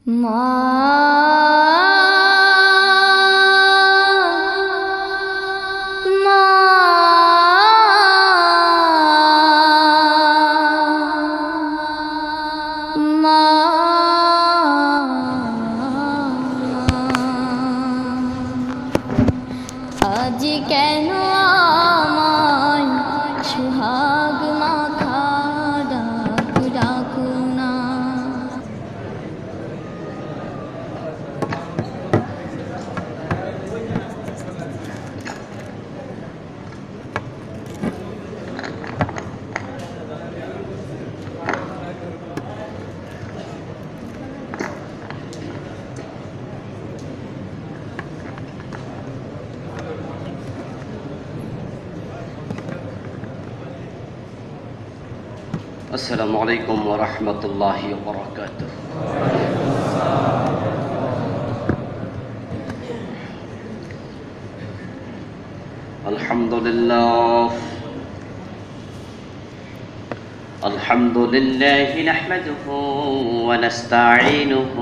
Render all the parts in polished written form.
আজ কেন আমায় সুহাগ মাখা ডাক ডাকো না। السلام عليكم ورحمة الله وبركاته. الحمد لله نحمده ونستعينه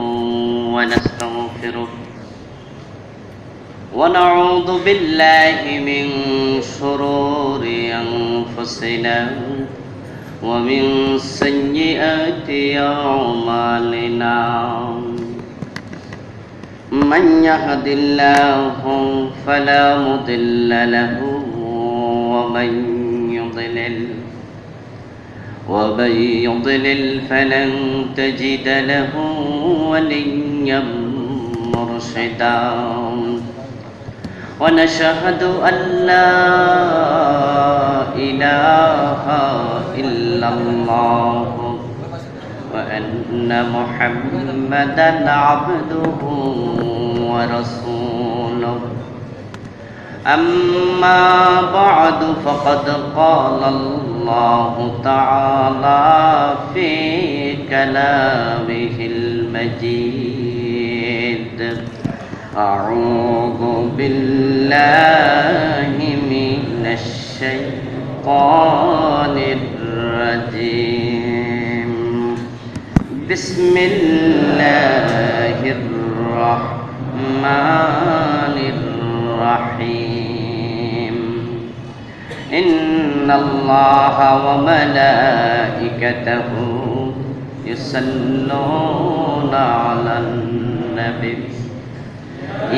ونستغفره ونعوذ بالله من شرور أنفسنا ومن سيئات أعمالنا من يهد الله فلا مضل له ومن يضلل فلن تجد له وليا مرشدا ونشهد أن لا إله إلا الله وأن محمدا عبده ورسوله أما بعد فقد قال الله تعالى في كلامه المجيد أعوذ بالله من الشيطان الرجيم بسم الله الرحمن الرحيم إن الله وملائكته يصلون على النبي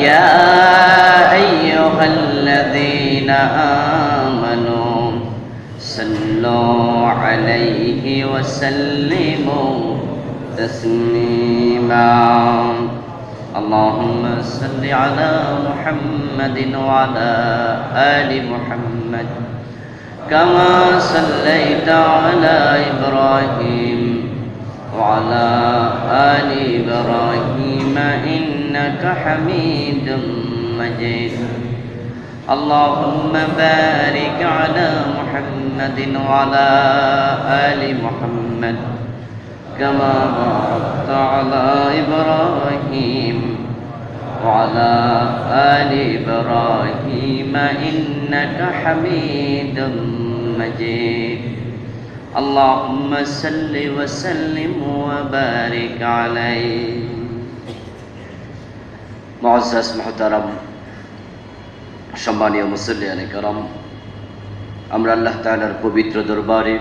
يا أيها الذين آمنوا صلوا عليه وسلموا تسليما اللهم صل على محمد وعلى آل محمد كما صليت على إبراهيم وعلى آل إبراهيم إنك حميد مجيد اللهم بارك على محمد وعلى آل محمد كما باركت على إبراهيم وعلى آل إبراهيم إنك حميد مجيد اللهم صل وسلم وبارك عليه মুআজ্জাজ মুহতারাম সম্মানীয় মুসল্লিয়ানে কেরাম আমরা আল্লাহ তাআলার পবিত্র দরবারে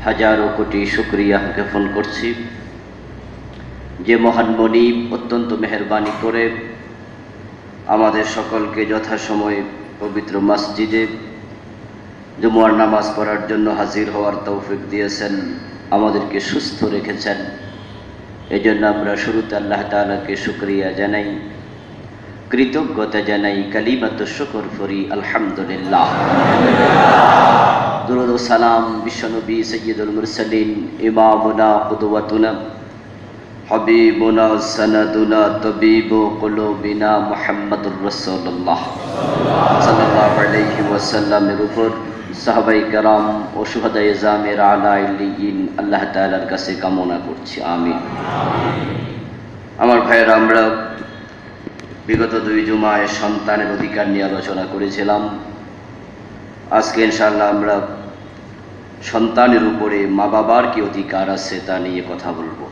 হাজারো কোটি শুকরিয়া জ্ঞাপন করছি যে মহান মনিব অত্যন্ত মেহেরবানি করে আমাদের সকলকে যথাসময়ে পবিত্র মসজিদে জুমার নামাজ পড়ার জন্য হাজির হওয়ার তৌফিক দিয়েছেন আমাদেরকে সুস্থ রেখেছেন এজন্য আমরা শুরুতে আল্লাহ তাআলাকে শুকরিয়া জানাই কৃতজ্ঞতা জানাই কালিমাতু শুকর করি আলহামদুলিল্লাহ দুরূদ ও সালাম বিশ্বনবী সাইয়্যিদুল মুরসালিন ইমামুনা কুদওয়াতুনা হাবিবুনা সানাদুনা তাবিবু কুলুবিনা মুহাম্মাদুর রাসূলুল্লাহ সাল্লাল্লাহু আলাইহি ওয়াসাল্লামের উপর সাহাবায়ে কেরাম ও শুহাদায়ে জামির আলা ইল্লিয়িন আল্লাহ তাআলার কাছে কামনা করছি আমিন। আমার ভাইয়েরা আমরা বিগত 2 জুমায় সন্তানের অধিকার নিয়ে আলোচনা করেছিলাম। আজকে ইনশাআল্লাহ আমরা সন্তানের উপরে মা বাবার কি অধিকার আছে তা নিয়ে কথা বলবো।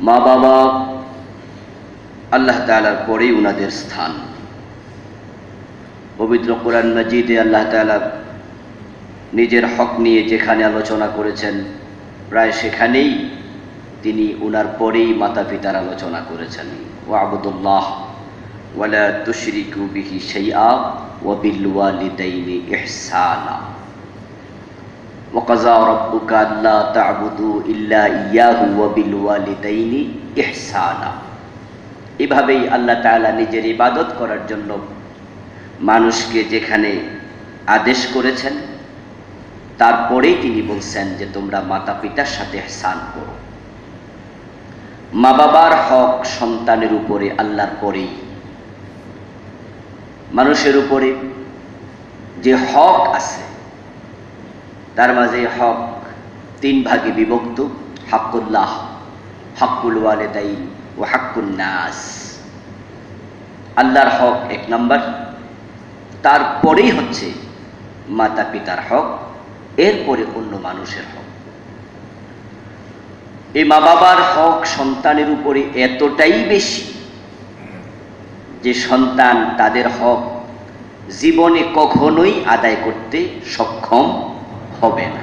মা বাবা আল্লাহ তাআলার পরেই উনাদের স্থান। পবিত্র কোরআন মাজিদে আল্লাহ তাআলা নিজের হক নিয়ে যেখানে আলোচনা করেছেন প্রায় সেখানেই তিনি উনার পরেই মাতা পিতার আলোচনা করেছেন। ওয়াবুদুল্লাহ ওয়ালা তুশরিকু বিহি শাইআ ওয়া বিল ওয়ালিদাইনি ইহসানা ওয়া কাযা রাব্বুকা আল্লা তা'বুদু ইল্লা ইয়্যাহু ওয়া বিল ওয়ালিদাইনি ইহসানা। এভাবেই আল্লাহ তাআলা নিজের ইবাদত করার জন্য মানুষকে যেখানে আদেশ করেছেন তারপরেই তিনি বলছেন যে তোমরা মাতা পিতার সাথে ইহসান করো। মা বাবার হক সন্তানের উপরে আল্লাহর পরেই। মানুষের উপরে যে হক আছে তার মাঝে হক তিন ভাগে বিভক্ত: হাক্কুল্লাহ, হাক্কুল ওয়ালিদাইন ও হাক্কুন নাস। আল্লাহর হক এক নম্বর, তারপরেই হচ্ছে মাতা পিতার হক, এরপরে অন্য মানুষের হক। এই মা বাবার হক সন্তানের উপরে এতটাই বেশি যে সন্তান তাদের হক জীবনে কখনোই আদায় করতে সক্ষম হবে না।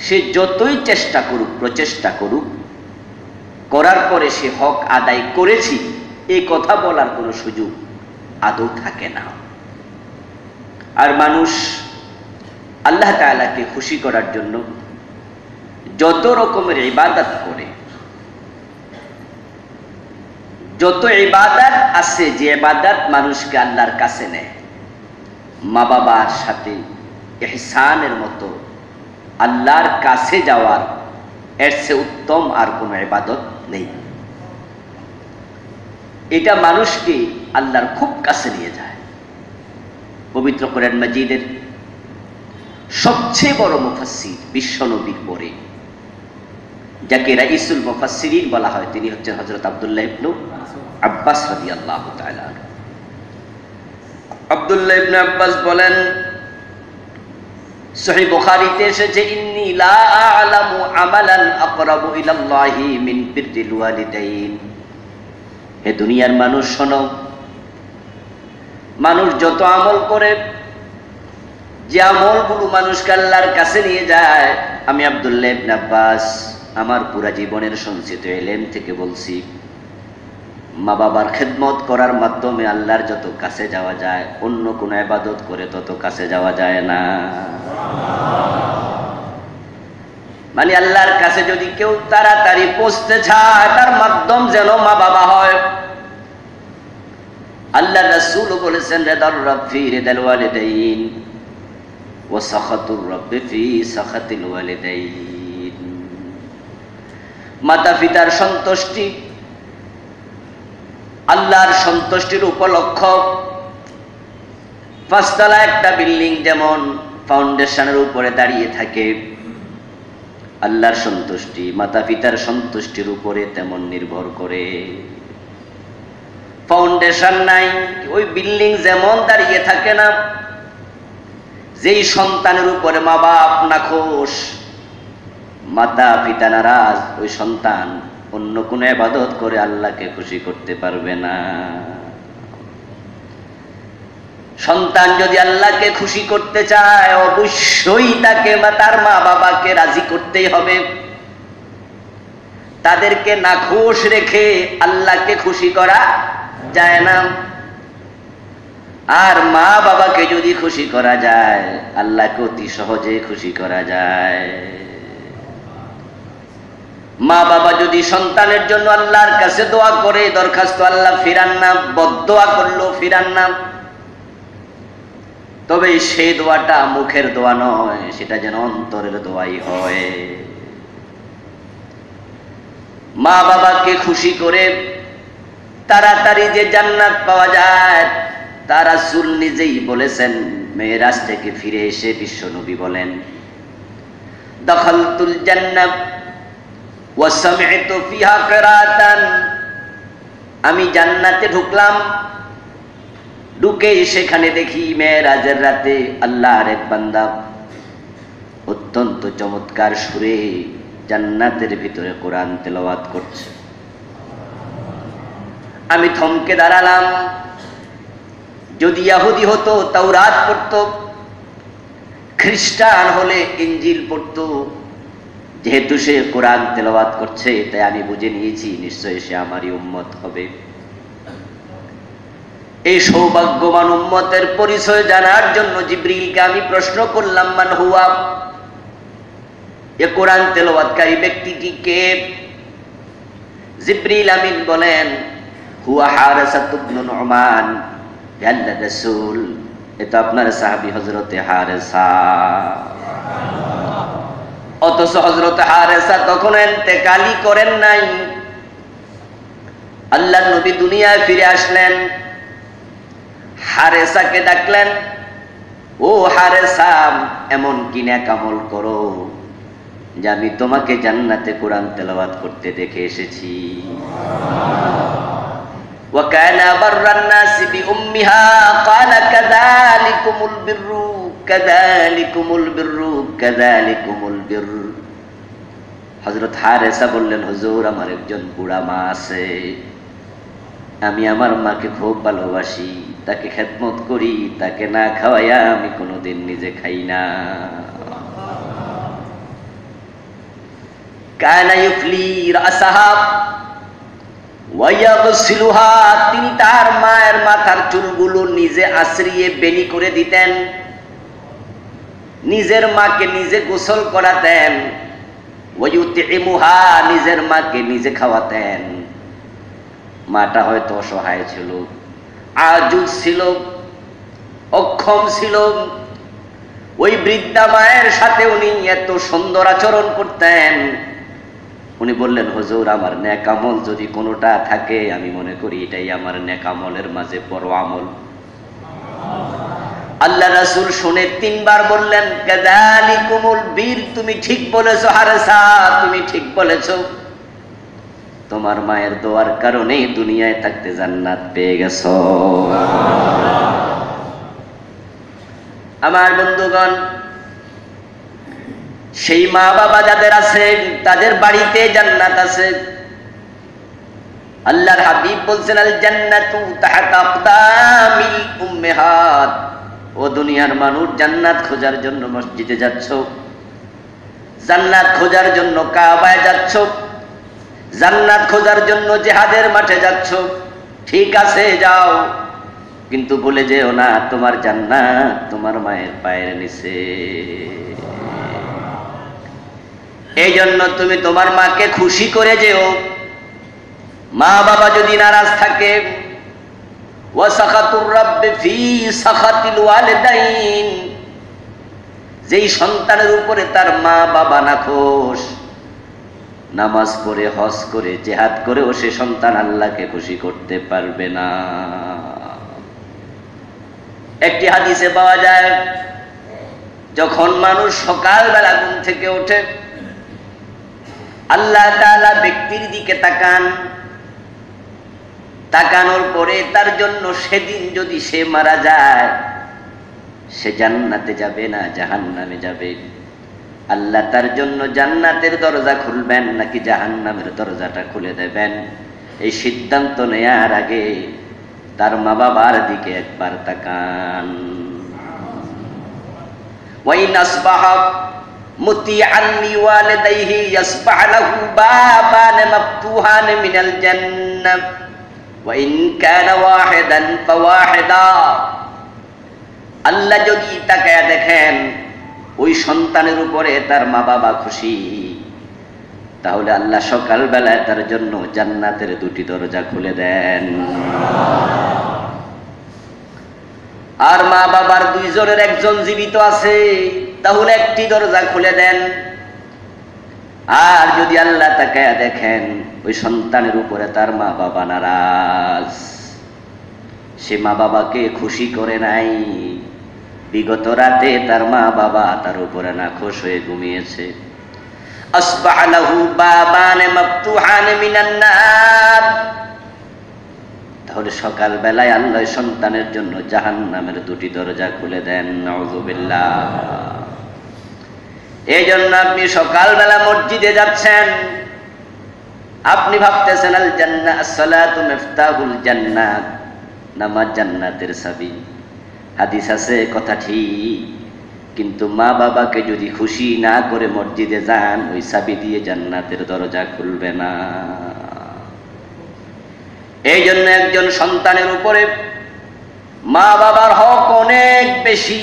সে যতই চেষ্টা করুক, প্রচেষ্টা করুক, করার পরে সে হক আদায় করেছি এই কথা বলার কোনো সুযোগ আদৌ থাকে না। আর মানুষ আল্লাহ তাআলাকে খুশি করার জন্য যত রকমের ইবাদত করে, যত ইবাদত আছে যে ইবাদত মানুষকে আল্লাহর কাছে নেয়, মা বাবার সাথে ইহসানের মতো আল্লাহর কাছে যাওয়ার এর চেয়ে উত্তম আর কোনো ইবাদত নেই। এটা মানুষকে আল্লাহর খুব কাছে নিয়ে যায়। পবিত্র কোরআন মাজিদের সবচেয়ে বড় মুফাসসির বিশ্বনবীর পরে যাকে রাইসুল মুফাসসিরিন বলা হয়, তিনি হচ্ছেন হযরত আব্দুল্লাহ ইবনে আব্বাস রাদিয়াল্লাহু তাআলা। আব্দুল্লাহ ইবনে আব্বাস বলেন, সহিহ বুখারীতে এসেছে, ইন্নী লা আ'লামু আমালান আকরাবু ইলাল্লাহি মিন বিররিল ওয়ালিদাইন। হে দুনিয়ার মানুষ শোনো, মানুষ যত আমল করে, যে আমলগুলো মানুষকে আল্লাহর কাছে নিয়ে যায়, আমি আব্দুল্লাহ ইবনে আব্বাস আমার পুরা জীবনের সঞ্চিত ইলম থেকে বলছি, মা বাবার খেদমত করার মাধ্যমে আল্লাহর যত কাছে যাওয়া যায়, অন্য কোনো ইবাদত করে তত কাছে যাওয়া যায় না। মানে আল্লাহর কাছে যদি কেউ তাড়াতাড়ি পৌঁছতে চায়, তার মাধ্যম যেন মা বাবা হয়। আল্লাহ রাসূল বলেছেন, রিদার রব ফি রিদাল ওয়ালিদাইন ওয়া সাখাতুর রব ফি সাখাতিল ওয়ালিদাইন। মাতা পিতার সন্তুষ্টি আল্লাহর সন্তুষ্টির উপলক্ষ। পাঁচতলা একটা বিল্ডিং যেমন ফাউন্ডেশনের উপরে দাঁড়িয়ে থাকে, আল্লাহর সন্তুষ্টি মাতা পিতার সন্তুষ্টির উপরে তেমন নির্ভর করে। ফাউন্ডেশন নাই, ওই বিল্ডিং যেমন দাঁড়িয়ে থাকে না। যেই সন্তানের উপরে মা বাপ নাখোশ, মাতা পিতা নারাজ, ওই সন্তান অন্য কোনো ইবাদত করে আল্লাহকে খুশি করতে পারবে না। সন্তান যদি আল্লাহকে খুশি করতে চায়, অবশ্যই তাকে তার মা বাবাকে রাজি করতেই হবে। তাদেরকে নাখোশ রেখে আল্লাহকে খুশি করা যায় না। আর মা বাবাকে যদি খুশি করা যায়, আল্লাহকে অতি সহজে খুশি করা যায়। মা বাবা যদি সন্তানের জন্য আল্লাহর কাছে দোয়া করে, দরখাস্ত আল্লাহ ফিরান না, বদদোয়া করলো ফিরান না, তবে সেই দোয়াটা মুখের দোয়া নয়, সেটা যেন অন্তরের দোয়াই হয়। মা বাবাকে খুশি করে তাড়াতাড়ি যে জান্নাত পাওয়া যায়, তা রাসূল নিজেই বলেছেন। মেরাজ থেকে ফিরে এসে বিশ্বনবী বলেন, দাখালতুল জান্নাহ ওয়া সামি'তু ফিহা কিরাতান। আমি জান্নাতে ঢুকলাম, ঢুকে সেখানে দেখি মেরাজের রাতে আল্লাহর এক বান্দা অত্যন্ত চমৎকার সুরে জান্নাতের ভিতরে কোরআন তেলাওয়াত করছে। আমি থমকে দাঁড়ালাম। যদি ইহুদি হতো তাওরাত পড়তো, খ্রিস্টান হলে ইনজিল পড়তো, যেহেতু সে কোরআন তেলাওয়াত করছে তাই আমি বুঝে নিয়েছি নিশ্চয়ই সে আমারই উম্মত হবে। এই সৌভাগ্যবান উম্মতের পরিচয় জানার জন্য জিবরিলকে আমি প্রশ্ন করলাম, মান হুয়া, এ কোরআন তেলাওয়াতকারী ব্যক্তিটি কে? জিবরিল আমিন বলেন, হুয়া হারেসা ইবনে নুমান, হে আল্লাহর রাসূল, এটা আপনার সাহাবী হযরতে হারেসা। অথচ হযরতে হারেসা তখন ইন্তেকালই করেন নাই। আল্লাহর নবী দুনিয়ায় ফিরে আসলেন, হারেসাকে ডাকলেন, ও হারেসা, এমন কি নেক আমল করো যে আমি তোমাকে জান্নাতে কোরআন তেলাওয়াত করতে দেখে এসেছি। ওয়া কানা বাররান নাসি বিউম্মিহা ক্বালা কাযালিকুমুল বিররু কাযালিকুমুল বিররু কাযালিকুমুল বির। হযরত হারেসা বললেন, হুজুর, আমার একজন বুড়া মা আছে, আমি আমার মাকে খুব ভালোবাসি, তাকে খেদমত করি, তাকে না খাওয়াইয়া আমি কোনোদিন নিজে খাই না। কানা ইউফলি রাসাহা ওয়া ইয়াগসিলুহা, তিনি তার মায়ের মাথার চুলগুলো নিজে আশ্রিয়ে বেনি করে দিতেন, নিজের মাকে নিজে গোসল করাতেন। ওয়া ইউতিমুহা, নিজের মাকে নিজে খাওয়াতেন। মাটা হয়তো অসহায় ছিল, আজুজ ছিল, অক্ষম ছিল। ওই বৃদ্ধা মায়ের সাথে উনি এত সুন্দর আচরণ করতেন। উনি বললেন, হুজুর, আমার নেক আমল যদি কোনোটা থাকে, আমি মনে করি এটাই আমার নেক আমলের মাঝে বড় আমল। আল্লাহ রাসূল শুনে 3 বার বললেন, কাযালিকুমুল বীর, তুমি ঠিক বলেছো হারেসা, তুমি ঠিক বলেছো। তোমার মায়ের দোয়ার কারণে দুনিয়ায় থাকতে জান্নাত পেয়ে গেছো। আমার বন্ধুগণ, সেই মা বাবা যাদের আছে তাদের বাড়িতে জান্নাত আছে। আল্লাহর হাবিব বলছেন, আল জান্নাতু তাহতা আকদামিল উম্মাহাত। ও দুনিয়ার মানুষ, জান্নাত খোঁজার জন্য মসজিদে যাচ্ছ, জান্নাত খোঁজার জন্য কাবায় যাচ্ছ, জান্নাত খোঁজার জন্য জিহাদের মাঠে যাচ্ছ, ঠিক আছে যাও, কিন্তু ভুলে যেও না তোমার জান্নাত তোমার মায়ের পায়ের নিচে। এই জন্য তুমি তোমার মাকে খুশি করে যেও। মা বাবা যদি নারাজ থাকে, ওয়া সাখাতুর রাব্বি ফি সাখাতিল ওয়ালিদাইন, যেই সন্তানের উপরে তার মা বাবা নাখোশ, নামাজ পড়ে, হজ করে, জিহাদ করেও সে সন্তান আল্লাহকে খুশি করতে পারবে না। একটি হাদিসে পাওয়া যায়, যখন মানুষ সকালবেলা ঘুম থেকে ওঠে, আল্লাহ তাআলা ব্যক্তির দিকে তাকান, তাকানোর পরে তার জন্য সেদিন যদি সে মারা যায়, সে জান্নাতে যাবে না জাহান্নামে যাবে। আল্লাহ তার জন্য জান্নাতের দরজা খুলবেন নাকি জাহান্নামের দরজাটা খুলে দেবেন, এই সিদ্ধান্ত নেয়ার আগে তার মা বাবার দিকে একবার তাকান। ওয়াইন আসবাহা মুতিআন লিওয়ালিদাইহি ইয়াসবাহ লাহু বাবান মাফতুহান মিনাল জান্নাহ ওয়া ইন কানা ওয়াহিদান ফাওয়াহিদা। আল্লাহ যদি তাকায়া দেখেন ওই সন্তানের উপরে তার মা বাবা খুশি, তাহলে আল্লাহ সকাল বেলায় তার জন্য জান্নাতের 2টি দরজা খুলে দেন। আর মা বাবার 2 জনের একজন জীবিত আছে, তাহলে 1টি দরজা খুলে দেন। আর যদি আল্লাহ তাকায়া দেখেন ওই সন্তানের উপরে তার মা বাবা নারাজ, সে মা বাবাকে খুশি করে নাই, বিগত রাতে তার মা বাবা তার উপরে নাখোশ হয়ে ঘুমিয়েছে, আসবাহ লাহু বাবান মাফতুহান মিনান নার, তাহলে সকাল বেলায় আল্লাহ সন্তানের জন্য জাহান্নামের 2টি দরজা খুলে দেন। নাউযুবিল্লাহ। এই জন্য আপনি সকালবেলা মসজিদে যাচ্ছেন, আপনি ভাবতেছেন আল জান্নাহ as-সালাতু মিফতাহুল জান্নাত, নামাজ জান্নাতের চাবি। হাদিস আছে, কথা ঠিক, কিন্তু মা বাবাকে যদি খুশি না করে মসজিদে যান, ওই চাবি দিয়ে জান্নাতের দরজা খুলবে না। এই জন্য একজন সন্তানের উপরে মা বাবার হক অনেক বেশি,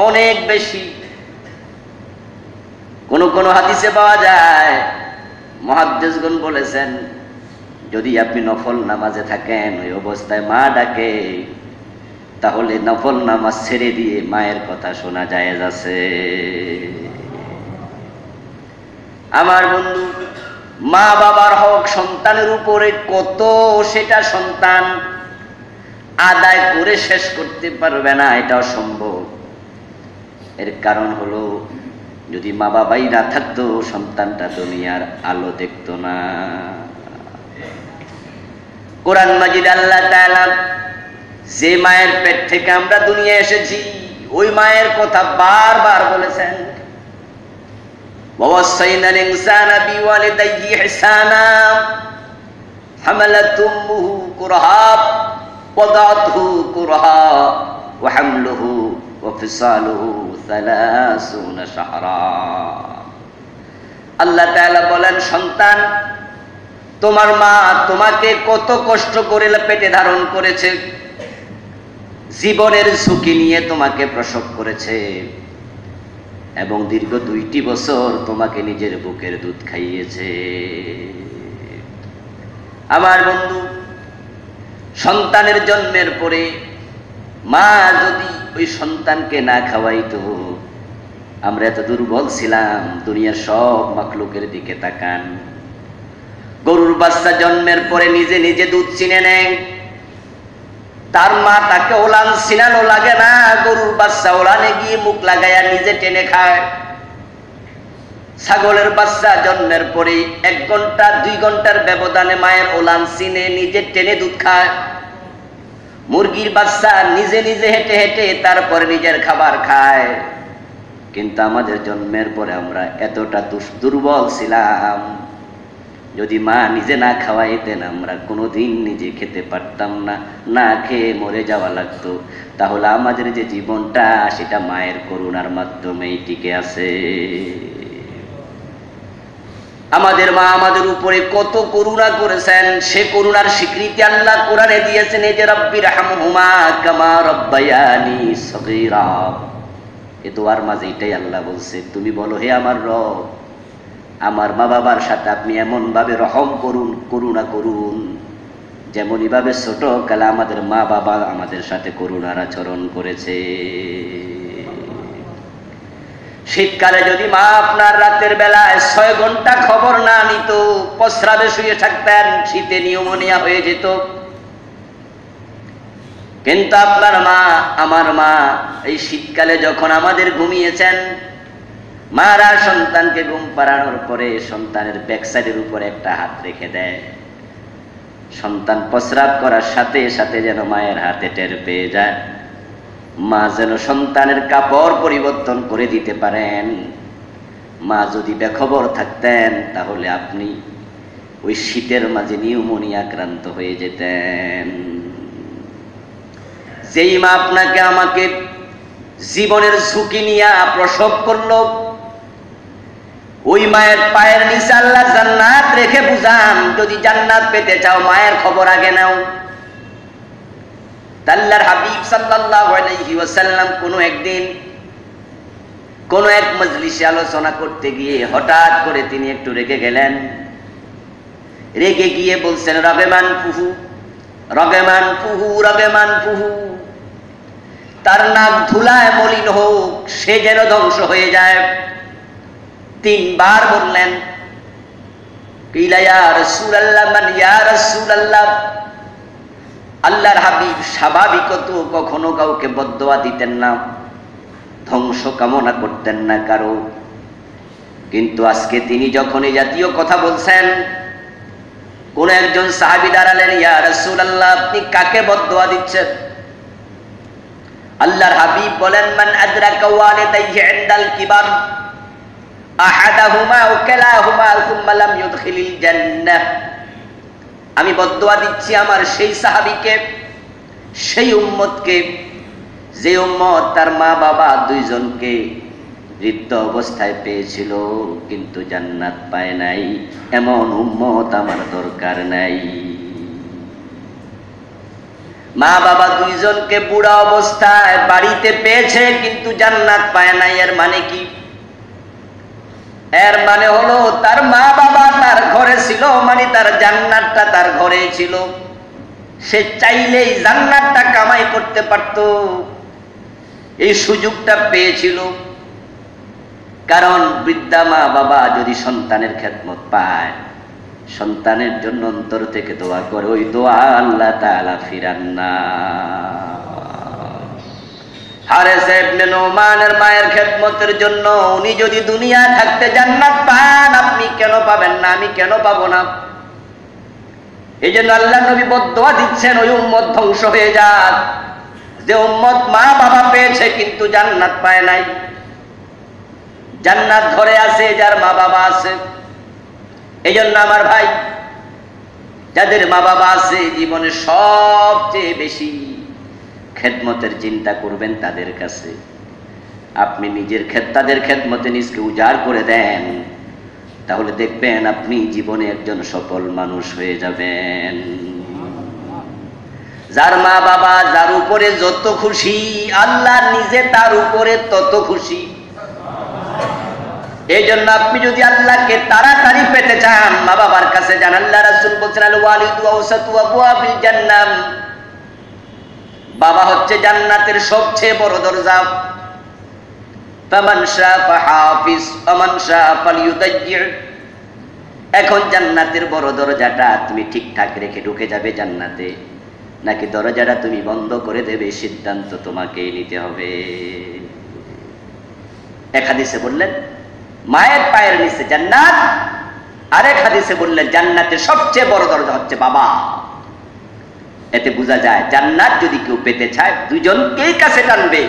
অনেক বেশি। কোন কোন হাদিসে পাওয়া যায়, মুহাদ্দিসগণ বলেছেন, যদি আপনি নফল নামাজে থাকেন, ওই অবস্থায় মা ডাকে, তাহলে নফল নামাজ ছেড়ে দিয়ে মায়ের কথা শোনা জায়েজ আছে। আমার বন্ধু, মা বাবার হক সন্তানের উপরে কত, সেটা সন্তান আদায় করে শেষ করতে পারবে না, এটা অসম্ভব। এর কারণ হলো, যদি মা বাবাই না থাকতো, সন্তানটা দুনিয়ার আলো দেখতো না। কোরআন মাজিদ আল্লাহ তাআলা যে মায়ের পেট থেকে আমরা দুনিয়া এসেছি, ওই মায়ের কথা বারবার বলেছেন, ওয়াসাইনাল ইনসানা বিওয়ালিদাইহি ইহসানা হামালাতু উম্মুহু কুরহা ওয়াদাতহু কুরহা ওয়া হামলুহু ওয়া ফিসালুহু 30 শাহরা। আল্লাহ তাআলা বলেন, সন্তান, তোমার মা তোমাকে কত কষ্ট করে পেটে ধারণ করেছে, জীবনের ঝুঁকি নিয়ে তোমাকে প্রসব করেছে, এবং দীর্ঘ 2টি বছর তোমাকে নিজের বুকের দুধ খাইয়েছে। আমার বন্ধু, সন্তানের জন্মের পরে মা যদি ওই সন্তানকে না খাওয়াইতো, আমরা এত দুর্বল ছিলাম। দুনিয়ার সব মাখলুকের দিকে তাকান, গরুর বাচ্চা জন্মের পরে নিজে নিজে দুধ চিনে নেয়, তার মা তাকে ওলান ছিনানো লাগে না, গরুর বাচ্চা ওলানে গিয়ে মুখ লাগাইয়া নিজে টেনে খায়। ছাগলের বাচ্চা জন্মের পরে 1 ঘন্টা 2 ঘন্টার ব্যবধানে মায়ের ওলান চিনে নিজে টেনে দুধ খায়। মুরগির বাচ্চা নিজে নিজে হেঁটে হেঁটে তারপরে নিজের খাবার খায়। কিন্তু আমাদের জন্মের পরে আমরা এতটা দুর্বল ছিলাম, যদি মা নিজে না খাওয়াইতেন, আমরা কোনোদিন নিজে খেতে পারতাম না, না খেয়ে মরে যাওয়া লাগতো। তাহলে আমাদের যে জীবনটা, সেটা মায়ের করুণার মাধ্যমেই টিকে আছে। আমাদের মা আমাদের উপরে কত করুণা করেছেন, সে করুণার স্বীকৃতি আল্লাহ কোরআনে দিয়েছেন, এই যে রব্বিরহামহুমা কামা রব্বায়ানি সগীরা। এই দোয়ার মাঝে এটাই আল্লাহ বলছে, তুমি বলো, হে আমার রব, আমার মা বাবার সাথে আপনি এমন ভাবে রহম করুন, করুণা করুন, যেমনই ভাবে ছোট কালে আমাদের মা বাবা আমাদের সাথে করুণার আচরণ করেছে। শীতকালে যদি মা আপনার রাতের বেলায় 6 ঘন্টা খবর না নিত, প্রস্রাবে শুয়ে থাকতেন, শীতে নিউমোনিয়া হয়ে যেত। কিন্তু আপনার মা, আমার মা, এই শীতকালে যখন আমাদের ঘুমিয়েছেন, মারা সন্তানকে ঘুম পাড়ানোর পরে সন্তানের ব্যাক সাইডের উপরে একটা হাত রেখে দেয়। সন্তান প্রস্রাব করার সাথে সাথে যেন মায়ের হাতে টের পেয়ে যায়, মা যেন সন্তানের কাপড় পরিবর্তন করে দিতে পারেন। মা যদি বেখবর থাকতেন, তাহলে আপনি ওই শীতের মাঝে নিউমোনিয়া আক্রান্ত হয়ে যেতেন। যেই মা আপনাকে আমাকে জীবনের ঝুঁকি নিয়ে প্রসব করলো, ওই মায়ের পায়ের নিচে আল্লাহ জান্নাত রেখে বুঝান, যদি জান্নাত পেতে চাও মায়ের খবর আগে নাও। আল্লাহর হাবিব সাল্লাল্লাহু আলাইহি ওয়াসাল্লাম কোনো একদিন কোন এক মজলিসে আলোচনা করতে গিয়ে হঠাৎ করে তিনি একটু রেগে গেলেন। রেগে গিয়ে বলছেন, রগমান ফুহু, রগমান ফুহু, রগমান ফুহু। তার নাক ধুলায় মলিন হোক, সে যেন ধ্বংস হয়ে যায়। 3 বার বললেন, কিলা ইয়া রাসূলুল্লাহ, মান ইয়া রাসূলুল্লাহ। আল্লাহর হাবিব স্বাভাবিকত কখনো কাউকে বদদোয়া দিতেন না, ধ্বংস কামনা করতেন না কারো। কিন্তু আজকে তিনি যখন এই জাতীয় কথা বলছেন, কোন একজন সাহাবী দাঁড়ালেন, ইয়া রাসূলুল্লাহ, আপনি কাকে বদদোয়া দিচ্ছেন? আল্লাহর হাবিব বলেন, মান আদরাকা ওয়ালিদাইহি ইনদাল কিবার আহাদাহুমা আও কালাহুমা সুম্মা লাম ইউদখিলিল জান্নাহ, আমি বদদুয়া দিচ্ছি আমার সেই সাহাবীকে, সেই উম্মতকে যে উম্মত তার মা বাবা দুইজনকে বৃদ্ধ অবস্থায় পেয়েছিল কিন্তু জান্নাত পায় নাই, এমন উম্মত আমার দরকার নাই। মা বাবা দুইজনকে বুড়া অবস্থায় বাড়িতে পেয়েছে কিন্তু জান্নাত পায় নাই, এর মানে কি? এর মানে হলো তার মা বাবা তার ঘরে ছিল, মানে তার জান্নাতটা তার ঘরে ছিল। সে চাইলেই জান্নাতটা কামাই করতে পারত, এই সুযোগটা পেয়েছিল। কারণ বৃদ্ধা মা বাবা যদি সন্তানের খেদমত পায়, সন্তানের জন্য অন্তর থেকে দোয়া করে, ওই দোয়া আল্লাহ তাআলা ফিরান না। হারেস ইবনে নুমানের মায়ের খেদমতের জন্য উনি যদি দুনিয়া থাকতে জান্নাত পান, আপনি কেন পাবেন না? আমি কেন পাবো না? এই জন্য আল্লাহ নবী বদদুয়া দিচ্ছেন ওই উম্মত ধ্বংস হয়ে যাক যে উম্মত মা বাবা পেয়েছে কিন্তু জান্নাত পায় নাই। জান্নাত ঘরে আছে যার মা বাবা আছে। এই জন্য আমার ভাই, যাদের মা বাবা আছে জীবনে সবচেয়ে বেশি খেদমতের চিন্তা করবেন তাদের কাছে। আপনি নিজের তাদের খেদমতে নিজকে উজাড় করে দেন, তাহলে দেখবেন আপনি জীবনে একজন সফল মানুষ হয়ে যাবেন। যার মা বাবা যার উপরে যত খুশি, আল্লাহ নিজে তার উপরে তত খুশি। এই জন্য আপনি যদি আল্লাহকে তাড়াতাড়ি পেতে চান, মা বাবার কাছে যান। আল্লাহ রাসূল বলছেন, আল ওয়ালিদু আওসাতু আবওয়াবিল জান্নাহ, বাবা হচ্ছে জান্নাতের সবচেয়ে বড় দরজা। ফামান শাআ ফাহাফিজ ওয়ামান শাআ ফালইউদাজ্জির। এখন জান্নাতের বড় দরজাটা তুমি ঠিকঠাক রেখে ঢুকে যাবে জান্নাতে, নাকি দরজাটা তুমি বন্ধ করে দেবে, সিদ্ধান্ত তোমাকেই নিতে হবে। এক হাদিসে বললেন মায়ের পায়ের নিচে জান্নাত, আরেক হাদিসে বললেন জান্নাতের সবচেয়ে বড় দরজা হচ্ছে বাবা। এতে বোঝা যায় জান্নাত যদি কেউ পেতে চায় দুজনকেই কাছে টানবে,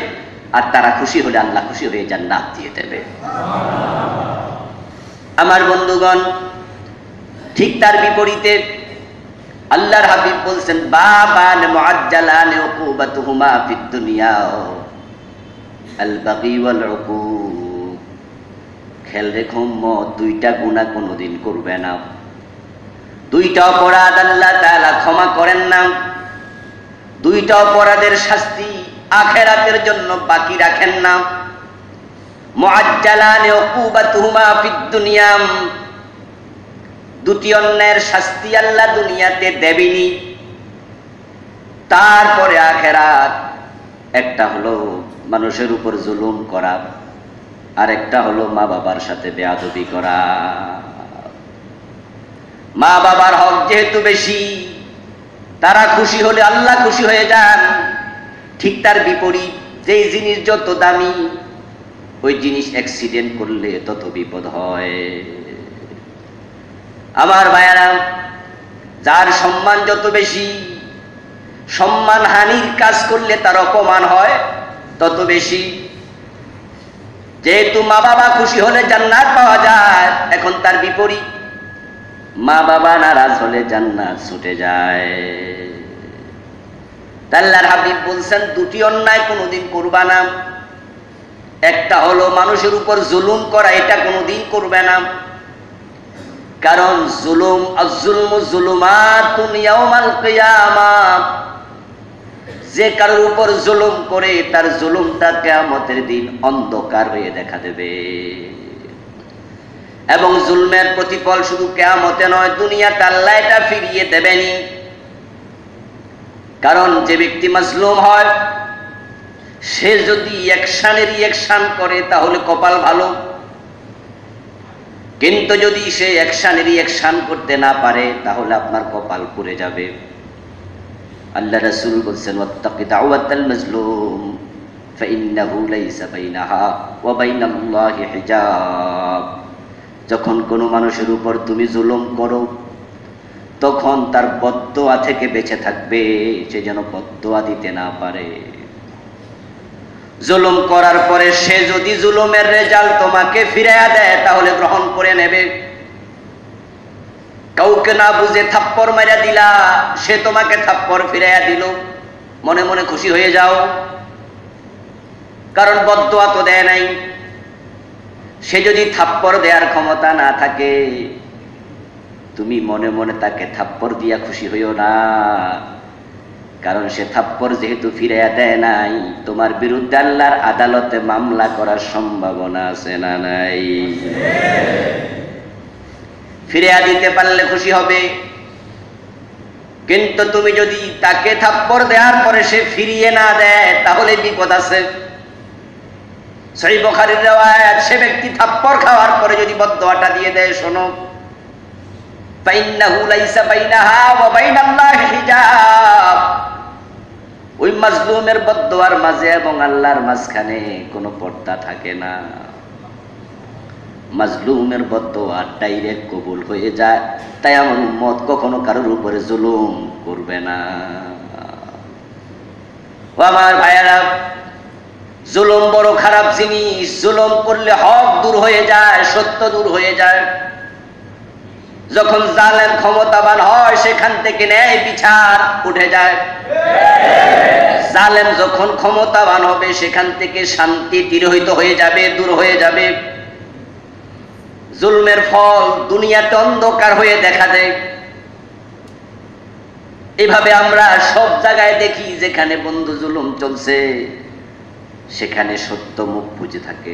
আর তারা খুশি হলে আল্লাহ খুশি হয়ে জান্নাত দিয়ে দেবে। আমার বন্ধুগণ, ঠিক তার বিপরীতে আল্লাহর হাবিব বলছেন, বাবান মুআজ্জালান উকুবাতুহুমা ফিদ দুনিয়া আল বাগী ওয়াল উকুব। খেয়াল রেখো, দুইটা গুনাহ কোনোদিন করবে না, দুইটা অপরাধ আল্লাহ তাআলা ক্ষমা করেন না, দুইটা অপরাধের শাস্তি আখিরাতের জন্য বাকি রাখেন না। মুআজ্জালান উকুবাতুহুমা ফিদ দুনিয়া, দুটি অন্যায়ের শাস্তি আল্লাহ দুনিয়াতে দেবেনি, তারপরে আখিরাত। একটা হলো মানুষের উপর জুলুম করা, আর একটা হলো মা বাবার সাথে বেয়াদবি করা। মা বাবার হক যেহেতু বেশি, তারা খুশি হলে আল্লাহ খুশি হয়ে যান। ঠিক তার বিপরীত, যেই জিনিস যত দামি ওই জিনিস অ্যাক্সিডেন্ট করলে তত বিপদ হয়। আমার ভাইয়েরা, যার সম্মান যত বেশি, সম্মান হানির কাজ করলে তার অপমান হয় তত বেশি। যেহেতু মা বাবা খুশি হলে জান্নাত পাওয়া যায়, এখন তার বিপরীত, মা বাবা নারাজ হলে জান্নাত ছুটে যায়। আল্লাহর হাবিব বলছেন দুটি অন্যায় কোনোদিন করবা না। একটা হলো মানুষের উপর জুলুম করা, এটা কোনোদিন করবে না। কারণ জুলুম, আয-যুলমু যুলুমাতুন ইয়াউমাল কিয়ামাহ, যে কারোর উপর জুলুম করে তার জুলুমটা কিয়ামতের দিন অন্ধকার হয়ে দেখা দেবে। এবং জুলমের প্রতিফল শুধু কিয়ামতে নয়, দুনিয়াতে আল্লাহ এটা ফিরিয়ে দেবেনি। কারণ যে ব্যক্তি মাজলুম হয়, সে যদি অ্যাকশনের রিঅ্যাকশন করে তাহলে কপাল ভালো, কিন্তু যদি সে অ্যাকশনের রিঅ্যাকশন করতে না পারে তাহলে আপনার কপাল পুড়ে যাবে। আল্লাহ রাসূল বলেছেন, ওয়াত্তাকি দাওয়াতাল মাজলুম ফাইন্নাহু লাইসা বাইনাহা ওয়া বাইনাল্লাহি হিজাব। যখন কোনো মানুষের উপর তুমি জুলুম করো, তখন তার বদদোয়া থেকে বেঁচে থাকবে, সে যেন বদদোয়া দিতে না পারে। জুলুম করার পরে সে যদি জুলুমের রেজাল্ট তোমাকে ফিরাইয়া দেয় তাহলে গ্রহণ করে নেবে। কাউকে না বুঝে থাপ্পড় মারিয়া দিলা, সে তোমাকে থাপ্পড় ফিরাইয়া দিল, মনে মনে খুশি হয়ে যাও, কারণ বদদুয়া তো দেয় নাই। সে যদি থাপ্পড় দেওয়ার ক্ষমতা না থাকে, তুমি মনে মনে তাকে থাপ্পড় দিয়া খুশি হইও না, কারণ সে থাপ্পড় যেহেতু ফিরাইয়া দেয় নাই, তোমার বিরুদ্ধে আল্লাহর আদালতে মামলা করার সম্ভাবনা আছে না নাই? ফিরাইয়া দিতে পারলে খুশি হবে, কিন্তু তুমি যদি তাকে থাপ্পড় দেওয়ার পরে সে ফিরিয়ে না দেয় তাহলে বিপদ আছে। সহিহ বুখারীর riwayat, সে ব্যক্তি থাপ্পড় খাওয়ার পরে যদি বদদুয়াটা দিয়ে দেয়, শোনো, ফাইন্নাহু লাইসা বাইনাহা ওয়া বাইনাল্লাহি হিজাব, ওই মাজলুমের বদদুয়ার মাঝে এবং আল্লাহর মাঝখানে কোনো পর্দা থাকে না। মাজলুমের বদদুয়া ডাইরেক্ট কবুল হয়ে যায়। তাই আমার উম্মত কখনো কারোর উপরে জুলুম করবে না। ও আমার ভাইয়েরা, জুলুম বড় খারাপ জিনিস। জুলুম করলে হক দূর হয়ে যায়, সত্য দূর হয়ে যায়। যখন জালেম ক্ষমতাবান হয় সেখান থেকে ন্যায় বিচার উঠে যায়। জালেম যখন ক্ষমতাবান হবে সেখান থেকে শান্তি তিরোহিত হয়ে যাবে, দূর হয়ে যাবে। জুলমের ফল দুনিয়াতে অন্ধকার হয়ে দেখা দেয়। এভাবে আমরা সব জায়গায় দেখি, যেখানে বন্ধু জুলুম চলছে সেখানে সত্য মুখ বুজে থাকে,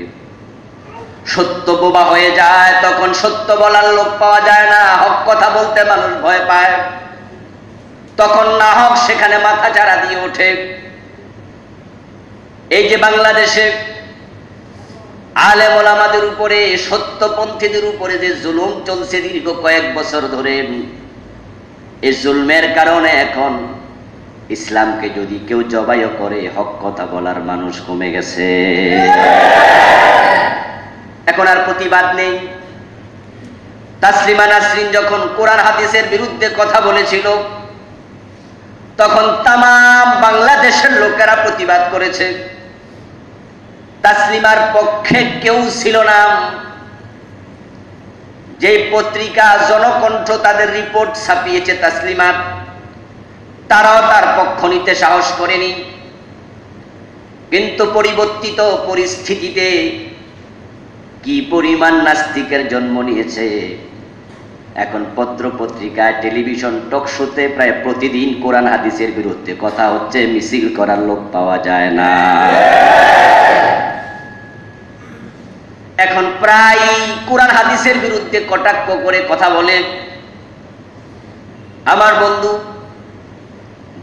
সত্য বোবা হয়ে যায়। তখন সত্য বলার লোক পাওয়া যায় না, হক কথা বলতে মানুষ ভয় পায়। তখন না হক সেখানে মাথা চাড়া দিয়ে ওঠে। এই যে বাংলাদেশে আলেম ওলামাদের উপরে, সত্যপন্থীদের উপরে যে জুলুম চলছে দীর্ঘ কয়েক বছর ধরে, এই জুলমের কারণে এখন ইসলামকে যদি কেউ জবাইও করে, হক কথা বলার মানুষ কমে গেছে। এখন আর প্রতিবাদ নেই। তাসলিমা নাসরিন যখন কোরআন হাদিসের বিরুদ্ধে কথা বলেছিল, তখন তামাম বাংলাদেশের লোকেরা প্রতিবাদ করেছে। তাসলিমার পক্ষে কেউ ছিল না। যে পত্রিকা জনকণ্ঠ তাদের রিপোর্ট ছাপিয়েছে তাসলিমার, তারাও তার পক্ষ নিতে সাহস করেনি। কিন্তু পরিবর্তিত পরিস্থিতিতে কি পরিমাণ নাস্তিকের জন্ম নিয়েছে। এখন পত্র পত্রিকায়, টেলিভিশন, টক শোতে প্রায় প্রতিদিন কোরআন হাদিসের বিরুদ্ধে কথা হচ্ছে, মিছিল করার লোক পাওয়া যায় না। এখন প্রায় কোরআন হাদিসের বিরুদ্ধে কটাক্ষ করে কথা বলে। আমার বন্ধু,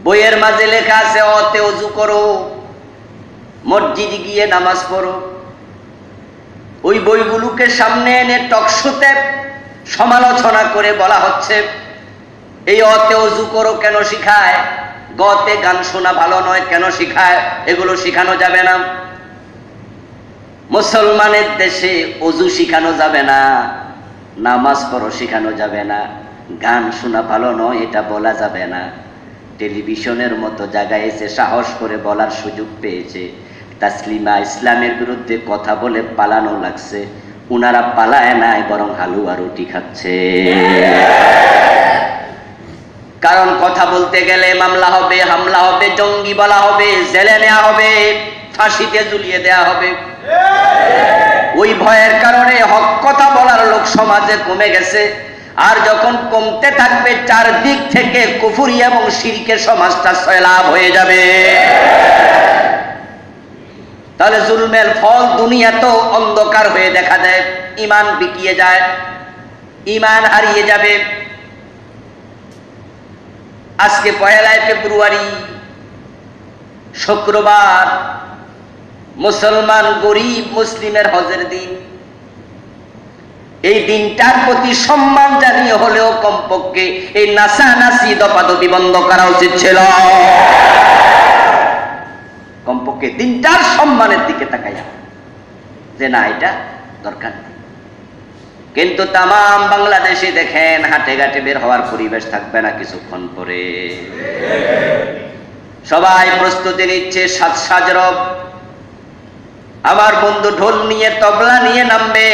বইয়ের মাঝে লেখা আছে অতে ওযু করো, মসজিদে গিয়ে নামাজ পড়ো। ওই বইগুলোকে সামনে এনে টকশোতে সমালোচনা করে বলা হচ্ছে এই অতে ওযু করো কেন শিখায়, গতে গান শোনা ভালো নয় কেন শিখায়, এগুলো শিখানো যাবে না। মুসলমানের দেশে ওযু শিখানো যাবে না, নামাজ পড়ো শিখানো যাবে না, গান শোনা ভালো নয় এটা বলা যাবে না। টেলিভিশনের মতো জায়গায় এসে সাহস করে বলার সুযোগ পেয়েছে। তাসলিমা ইসলামের বিরুদ্ধে কথা বলে পালানো লাগছে। উনারা পালায় নাই, বরং হালুয়া রুটি খাচ্ছে। কারণ কথা বলতে গেলে মামলা হবে, হামলা হবে, জঙ্গি বলা হবে, জেলে নেওয়া হবে, ফাঁসিতে ঝুলিয়ে দেওয়া হবে। ওই ভয়ের কারণে হক কথা বলার লোক সমাজে কমে গেছে। আর যখন কমতে থাকবে, চারদিক থেকে কুফরি এবং শিরকের সমাজটা সয়লাভ হয়ে যাবে। তাহলে জুলমের ফল দুনিয়াতেও অন্ধকার হয়ে দেখা দেয়, ঈমান বিকিয়ে যায়, ঈমান হারিয়ে যাবে। আজকে 1 ফেব্রুয়ারি শুক্রবার, মুসলমান গরিব মুসলিমের হজের দিন। এই দিনটার প্রতি সম্মান জানিয়ে হলেও কমপক্ষে এই নাচানাচি দপাদপি বন্ধ করা উচিত ছিল। কমপক্ষে দিনটার সম্মানের দিকে তাকাইয়া যে না, এটা দরকার। কিন্তু তামাম বাংলাদেশে দেখেন, হাটে ঘাটে বের হওয়ার পরিবেশ থাকবে না কিছুক্ষণ পরে। সবাই প্রস্তুতি নিচ্ছে সাজরব। আমার বন্ধু ঢোল নিয়ে তবলা নিয়ে নামবে,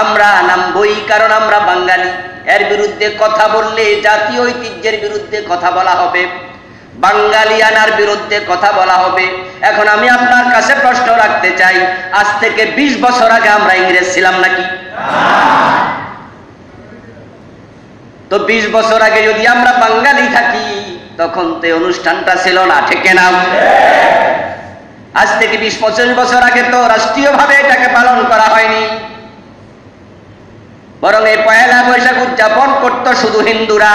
আমরা নামবই, কারণ আমরা বাঙালি। এর বিরুদ্ধে কথা বললে জাতীয় ঐতিহ্যের বিরুদ্ধে কথা বলা হবে, বাঙালিয়ানার বিরুদ্ধে কথা বলা হবে। এখন আমি আপনার কাছে প্রশ্ন রাখতে চাই, আজ থেকে 20 বছর আগে আমরা ইংরেজ ছিলাম নাকি? তো 20 বছর আগে যদি আমরা বাঙালি থাকি, তখন তো অনুষ্ঠানটা ছিল না, ঠিক না? আজ থেকে 20-25 বছর আগে তো রাষ্ট্রীয়ভাবে এটাকে পালন করা হয়নি, বরং এই পয়লা বৈশাখ উদযাপন করতো শুধু হিন্দুরা।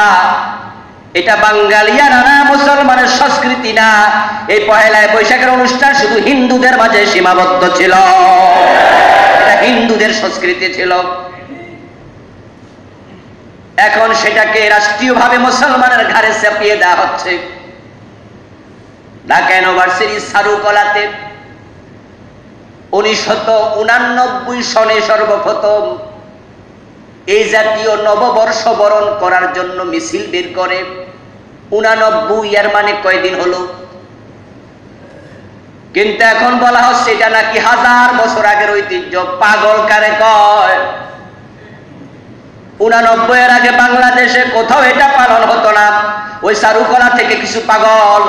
এটা বাঙালিয়ানা না, মুসলমানের সংস্কৃতি না। এই পয়লা বৈশাখের অনুষ্ঠান শুধু হিন্দুদের মাঝে সীমাবদ্ধ ছিল, এটা হিন্দুদের সংস্কৃতি ছিল। এখন সেটাকে রাষ্ট্রীয়ভাবে মুসলমানের ঘাড়ে চাপিয়ে দেওয়া হচ্ছে। ঢাকা ইউনিভার্সিটির চারুকলাতে 1989 সনে সর্বপ্রথম এই জাতীয় নববর্ষ বরণ করার জন্য মিছিল বের করে। 89 এর মানে কয়দিন হলো? কিন্তু এখন বলা হচ্ছে এটা নাকি 1000 বছর আগের ঐতিহ্য। পাগল কারে কয়? 89 এর আগে বাংলাদেশে কোথাও এটা পালন হতো না। ওই চারুকলা থেকে কিছু পাগল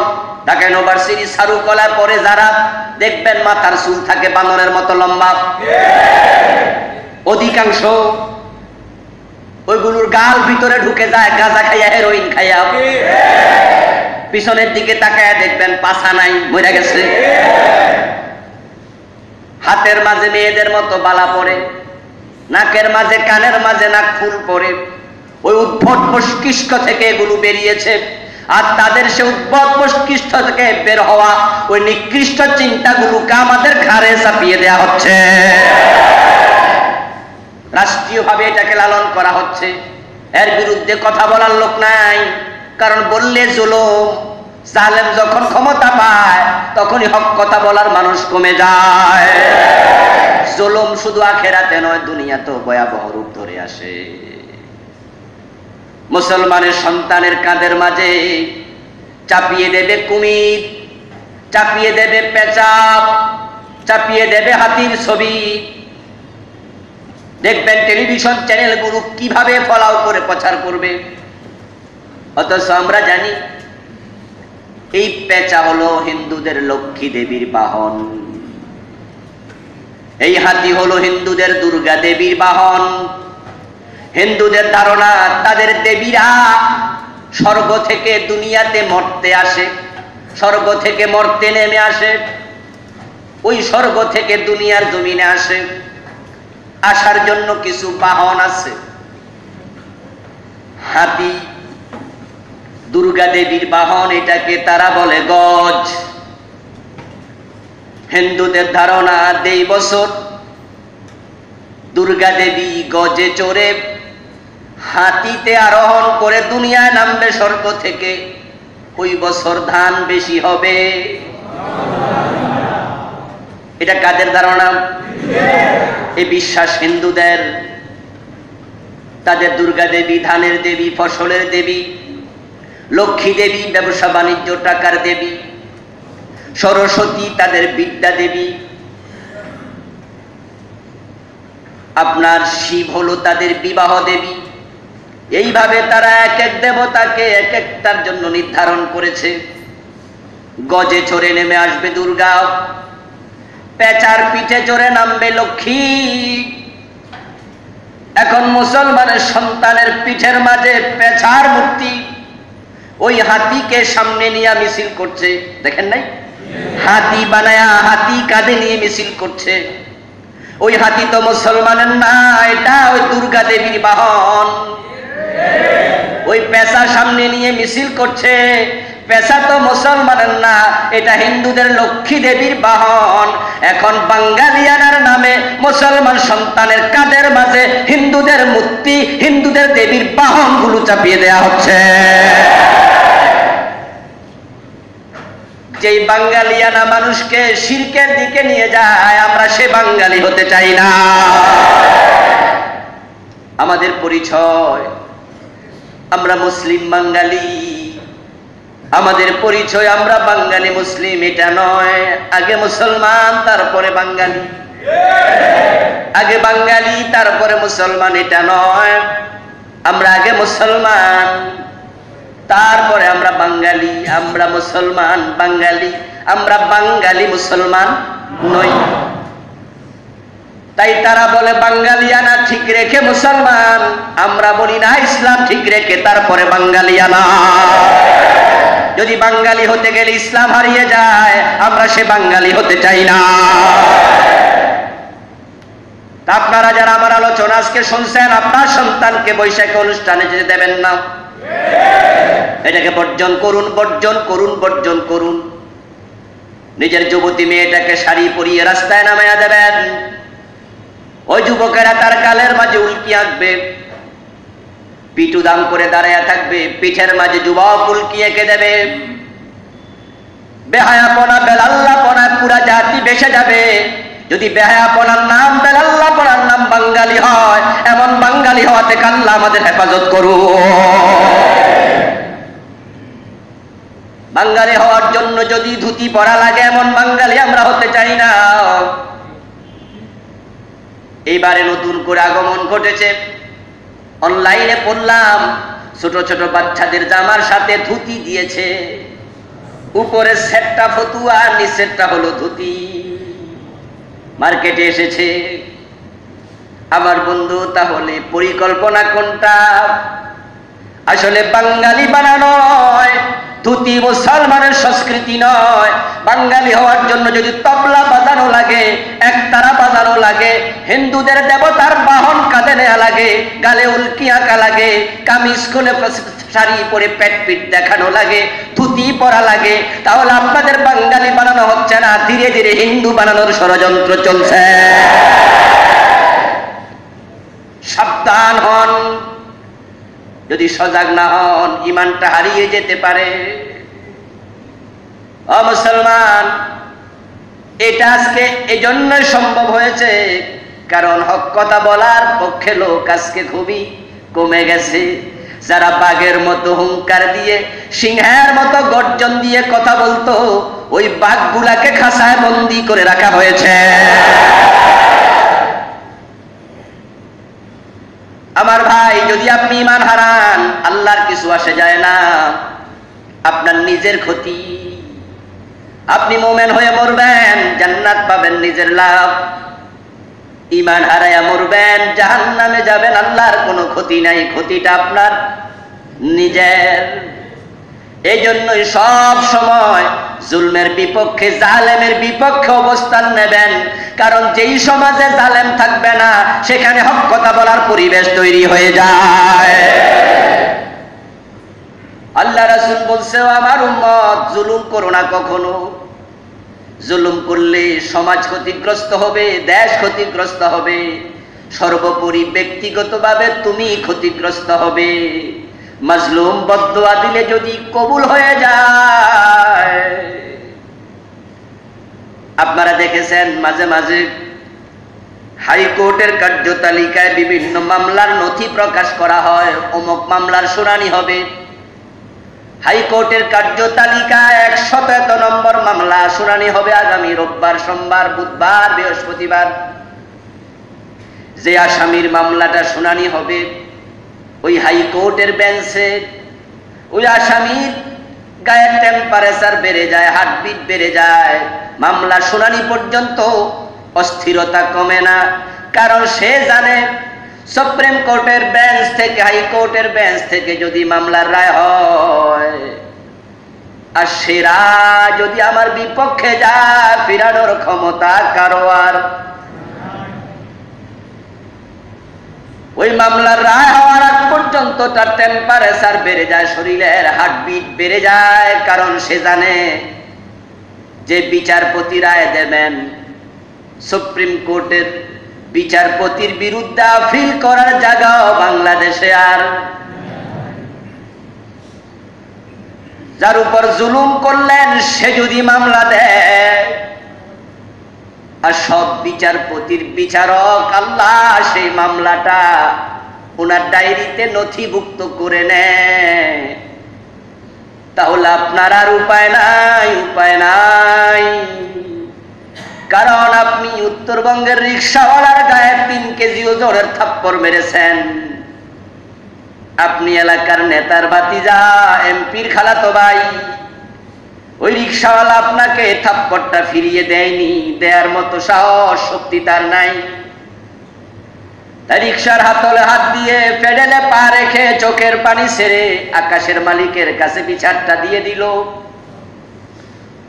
ঢাকা ইউনিভার্সিটি চারুকলা পরে যারা দেখবেন মাথার চুল থাকে বানরের মতো লম্বা, অধিকাংশ ওইগুলোর গাল ভিতরে ঢুকে যায় গাঁজা খাইয়া, হেরোইন খাইয়া। পিছনের দিকে তাকায় দেখবেন পাছা নাই, মরে গেছে। হাতের মাঝে মেয়েদের মতো বালা পরে, নাকের মাঝে কানের মাঝে নাক ফুল পরে। ওই উদ্ভট মস্তিষ্ক থেকে এগুলো বেরিয়েছে। আর তাদের সে উদ্ভট মস্তিষ্ক থেকে বের হওয়া ওই নিকৃষ্ট চিন্তাগুলোকে আমাদের ঘাড়ে চাপিয়ে দেওয়া হচ্ছে। রাষ্ট্রীয়ভাবে এটাকে লালন করা হচ্ছে। এর বিরুদ্ধে কথা বলার লোক নাই, কারণ বললে জুলুম। জালেম যখন ক্ষমতা পায় তখনই হক কথা বলার মানুষ কমে যায়। জুলুম শুধু আখেরাতে নয়, দুনিয়াতেও ভয়াবহ রূপ ধরে আসে। মুসলমানের সন্তানের কাঁধের মাঝে চাপিয়ে দেবে কুমির, চাপিয়ে দেবে পেঁচাব, চাপিয়ে দেবে হাতির ছবি। দেখবেন টেলিভিশন চ্যানেলগুলো কিভাবে ফলাও করে প্রচার করবে। অথচ আমরা জানি এই পেঁচা হলো হিন্দুদের লক্ষ্মী দেবীর বাহন, এই হাতি হলো হিন্দুদের দুর্গা দেবীর বাহন। হিন্দুদের ধারণা তাদের দেবীরা স্বর্গ থেকে দুনিয়াতে মরতে আসে, স্বর্গ থেকে মরতে নেমে আসে, ওই স্বর্গ থেকে দুনিয়ার জমিনে আসে। আসার জন্য কিছু বাহন আছে। হাতি দুর্গা দেবীর বাহন, এটাকে তারা বলে গজ। হিন্দুদের ধারণা এই বছর দুর্গা দেবী গজে চড়ে হাতিতে আরোহণ করে দুনিয়ায় নামবে স্বর্গ থেকে। ওই বছর ধান বেশি হবে। এটা কাদের ধারণা? এই বিশ্বাস হিন্দুদের। তাদের দুর্গা দেবী ধানের দেবী, ফসলের দেবী, লক্ষ্মী দেবী ব্যবসা বাণিজ্য টাকার দেবী, সরস্বতী তাদের বিদ্যা দেবী, আপনার শিব হলো তাদের বিবাহ দেবী। এইভাবে তারা এক এক দেবতাকে এক একটার জন্য নির্ধারণ করেছে। গজে চড়ে নেমে আসবে দুর্গা, পেঁচার পিঠে চড়ে নামবে লক্ষ্মী। এখন মুসলমানের সন্তানের পিঠের মাঝে পেঁচার মূর্তি, ওই হাতিকে সামনে নিয়ে মিছিল করছে। দেখেন নাই? হাতি বানায়া হাতি কাঁধে নিয়ে মিছিল করছে। ওই হাতি তো মুসলমানের না, এটা ওই দুর্গা দেবীর বাহন। ওই পেঁচা সামনে নিয়ে মিছিল করছে, পেঁচা তো মুসলমানের না, এটা হিন্দুদের লক্ষ্মী দেবীর বাহন। এখন বাঙালিয়ানার নামে মুসলমান সন্তানের কাঁধের মাঝে হিন্দুদের মূর্তি, হিন্দুদের দেবীর বাহন গুলো চাপিয়ে দেয়া হচ্ছে। যেই বাঙালিয়ানা মানুষকে শিরকের দিকে নিয়ে যায়, আমরা সে বাঙালি হতে চাই না। আমাদের পরিচয় আমরা মুসলিম বাঙালি। আমাদের পরিচয় আমরা বাঙালি মুসলিম এটা নয়, আগে মুসলমান তারপরে বাঙালি, আগে বাঙালি তারপরে মুসলমান এটা নয়, আমরা আগে মুসলমান তারপরে আমরা বাঙালি, আমরা মুসলমান বাঙালি, আমরা বাঙালি মুসলমান নই। তাই তারা বলে বাঙালিয়ানা ঠিক রেখে মুসলমান, আমরা বলি না ইসলাম ঠিক রেখে তারপরে বাঙালিয়ানা। যদি বাঙালি হতে গেলে ইসলাম হারিয়ে যায়, আমরা সে বাঙালি হতে চাই না। আপনারা যারা আমার আলোচনা আজকে শুনছেন, আপনার সন্তানকে বৈশাখী অনুষ্ঠানে যেতে দেবেন না, এটাকে বর্জন করুন, বর্জন করুন, বর্জন করুন। নিজের যুবতী মেয়েটাকে শাড়ি পরিয়ে রাস্তায় নামাইয়া দেবেন, ওই যুবকেরা তার গালের মাঝে উল্কি আঁকবে, পিটু দাম করে দাঁড়াইয়া থাকবে, পিঠের মাঝে যুবক উল্কি এঁকে দেবে। বেহায়াপনা বেলাল্লাপনা পুরা জাতি বেসে যাবে। যদি বেহায়াপনার নাম বেলাল্লাপনার নাম বাঙালি হয়, এমন বাঙালি হওয়া থেকে আল্লাহ আমাদের হেফাজত করুন। বাঙালি হওয়ার জন্য যদি ধুতি পরা লাগে, এমন বাঙালি আমরা হতে চাই না। এইবারে নতুন করে আগমন ঘটেছে, অনলাইনে পড়লাম ছোট ছোট বাচ্চাদের জামার সাথে ধুতি দিয়েছে, উপরে সেটটা ফতুয়া, নিচেরটা হলো ধুতি। মার্কেটে এসেছে। আমার বন্ধু, তাহলে পরিকল্পনা কোনটা? আসলে বাঙালি বানানো নয়, ধুতি মুসলমানের সংস্কৃতি নয়। বাঙালি হওয়ার জন্য যদি তবলা বাজানো লাগে, একতারা বাজানো লাগে, হিন্দুদের দেবতার বাহন কাঁধে নেওয়া লাগে, গালে উল্কি আঁকা লাগে, কামিজ খুলে শাড়ি পরে পেট পিট দেখানো লাগে, ধুতি পরা লাগে, তাহলে আপনাদের বাঙালি বানানো হচ্ছে না, ধীরে ধীরে হিন্দু বানানোর ষড়যন্ত্র চলছে। সাবধান হন, যদি সজাগ না হন ইমানটা হারিয়ে যেতে পারে। ও মুসলমান, এটা আজকে এজন্যই সম্ভব হয়েছে কারণ হক কথা বলার পক্ষে লোক আজকে খুবই কমে গেছে। যারা বাঘের মতো হুঙ্কার দিয়ে, সিংহের মতো গর্জন দিয়ে কথা বলতো, ওই বাঘগুলাকে খাঁচায় বন্দি করে রাখা হয়েছে। আমার ভাই, যদি আপনি ঈমান হারান, আল্লাহর কিছু আসে যায় না, আপনার নিজের ক্ষতি। আপনি মুমিন হয়ে মরবেন, জান্নাত পাবেন, নিজের লাভ। ঈমান হারায়া মরবেন, জাহান্নামে যাবেন, আল্লাহর কোনো ক্ষতি নাই, ক্ষতিটা আপনার নিজের। এই জন্যই সব সময় জুলমের বিপক্ষে, জালেমের বিপক্ষে অবস্থান নেবেন, কারণ যেই সমাজে জালেম থাকবে না, সেখানে হক কথা বলার পরিবেশ তৈরি হয়ে যায়। আল্লাহ রাসূল বলছে, আমার উম্মত জুলুম করো না কখনো। জুলুম করলে সমাজ ক্ষতিগ্রস্ত হবে, দেশ ক্ষতিগ্রস্ত হবে, সর্বোপরি ব্যক্তিগতভাবে তুমি ক্ষতিগ্রস্ত হবে। মাজলুম বদদুয়া দিলে যদি কবুল হয়ে যায়, আপনারা দেখেছেন মাঝে মাঝে হাইকোর্টের কার্যতালিকায় বিভিন্ন মামলার নথি প্রকাশ করা হয়, অমুক মামলার শুনানি হবে। হাইকোর্টের কার্যতালিকায় 100 নম্বর মামলা শুনানি হবে আগামী রোববার, সোমবার, বুধবার, বৃহস্পতিবার। যে আসামির মামলাটা শুনানি হবে, ওই হাইকোর্টের বেঞ্চে ওই আসামির গায়ের টেম্পারেচার বেড়ে যায়, হার্টবিট বেড়ে যায়, মামলা শুনানি পর্যন্ত অস্থিরতা কমে না। কারণ সে জানে সুপ্রিম কোর্টের বেঞ্চ থেকে, হাইকোর্টের বেঞ্চ থেকে যদি মামলার রায় হয়, আর সে রায় যদি আমার বিপক্ষে যায়, ফিরানোর ক্ষমতা কারো আর। ওই মামলার রায় হওয়ার আগ পর্যন্ত তার টেম্পারেচার বেড়ে যায়, শরীরের হার্টবিট বেড়ে যায়, কারণ সে জানে যে বিচারপতি রায় দেবেন, সুপ্রিম কোর্টের বিচারপতির বিরুদ্ধে আপিল করার জায়গাও বাংলাদেশে আর। যার উপর জুলুম করলেন সে যদি মামলা দেয়, আর সব বিচারপতির বিচারক আল্লাহ সেই মামলাটা ওনার ডায়েরিতে নথিভুক্ত করে নেয়, তাহলে আপনার আর উপায় নাই, উপায় নাই। কারণ আপনি উত্তরবঙ্গের রিক্সাওয়ালার গায়ে 3 কেজি ওজনের থাপ্পড় মেরেছেন। আপনি এলাকার নেতার ভাতিজা, এমপির খালাতো ভাই, ওই রিক্সাওয়ালা আপনাকে থাপ্পড়টা ফিরিয়ে দেয়নি, দেওয়ার মতো সাহস শক্তি তার নাই। তাই রিক্সার হাতলে হাত দিয়ে পেডেলে পা রেখে চোখের পানি ছেড়ে আকাশের মালিকের কাছে বিচারটা দিয়ে দিল,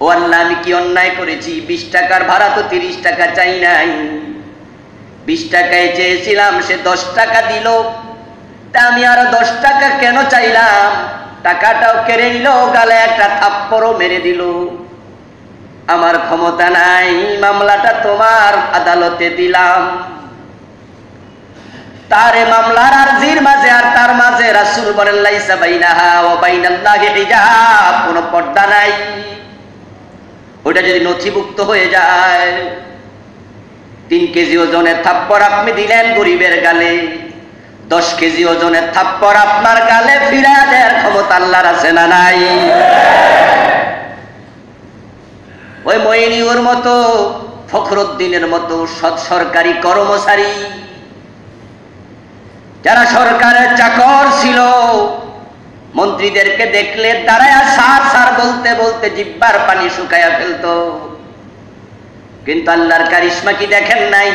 ও আল্লাহ, আমি কি অন্যায় করেছি? 20 টাকার ভাড়া তো 30 টাকা চাই নাই, 20 টাকায় চেয়েছিলাম, সে 10 টাকা দিল, তা আমি আরো 10 টাকা কেন চাইলাম? টাকাটাও কেড়ে নিল, গালে একটা থাপ্পড়ও মেরে দিল। আমার ক্ষমতা নাই, মামলাটা তোমার আদালতে দিলাম। তার মামলার আরজির মাঝে আর তার মাঝে রাসূল বলেন, লাইসা বাইনাহা ওয়া বাইনাল্লাহি হিজাব, কোনো পর্দা নাই। ওটা যদি নথিভুক্ত হয়ে যায়, 3 কেজি ওজনের থাপ্পড় আপনি দিলেন গরিবের গালে, 10 কেজি ওজনের থাপ্পড় আপনার গালে ফিরিয়ে দেওয়ার ক্ষমতা আল্লাহর আছে না নাই? ওই মইনিউর মতো, ফখরুদ্দিনের মতো সৎ সরকারি কর্মচারী যারা সরকারের চাকর ছিল, মন্ত্রীদেরকে দেখলে দাঁড়ায়া স্যার স্যার বলতে বলতে জিহ্বার পানি শুকায়া ফেলতো। কিন্তু আল্লাহর কারিশমা কি দেখেন নাই?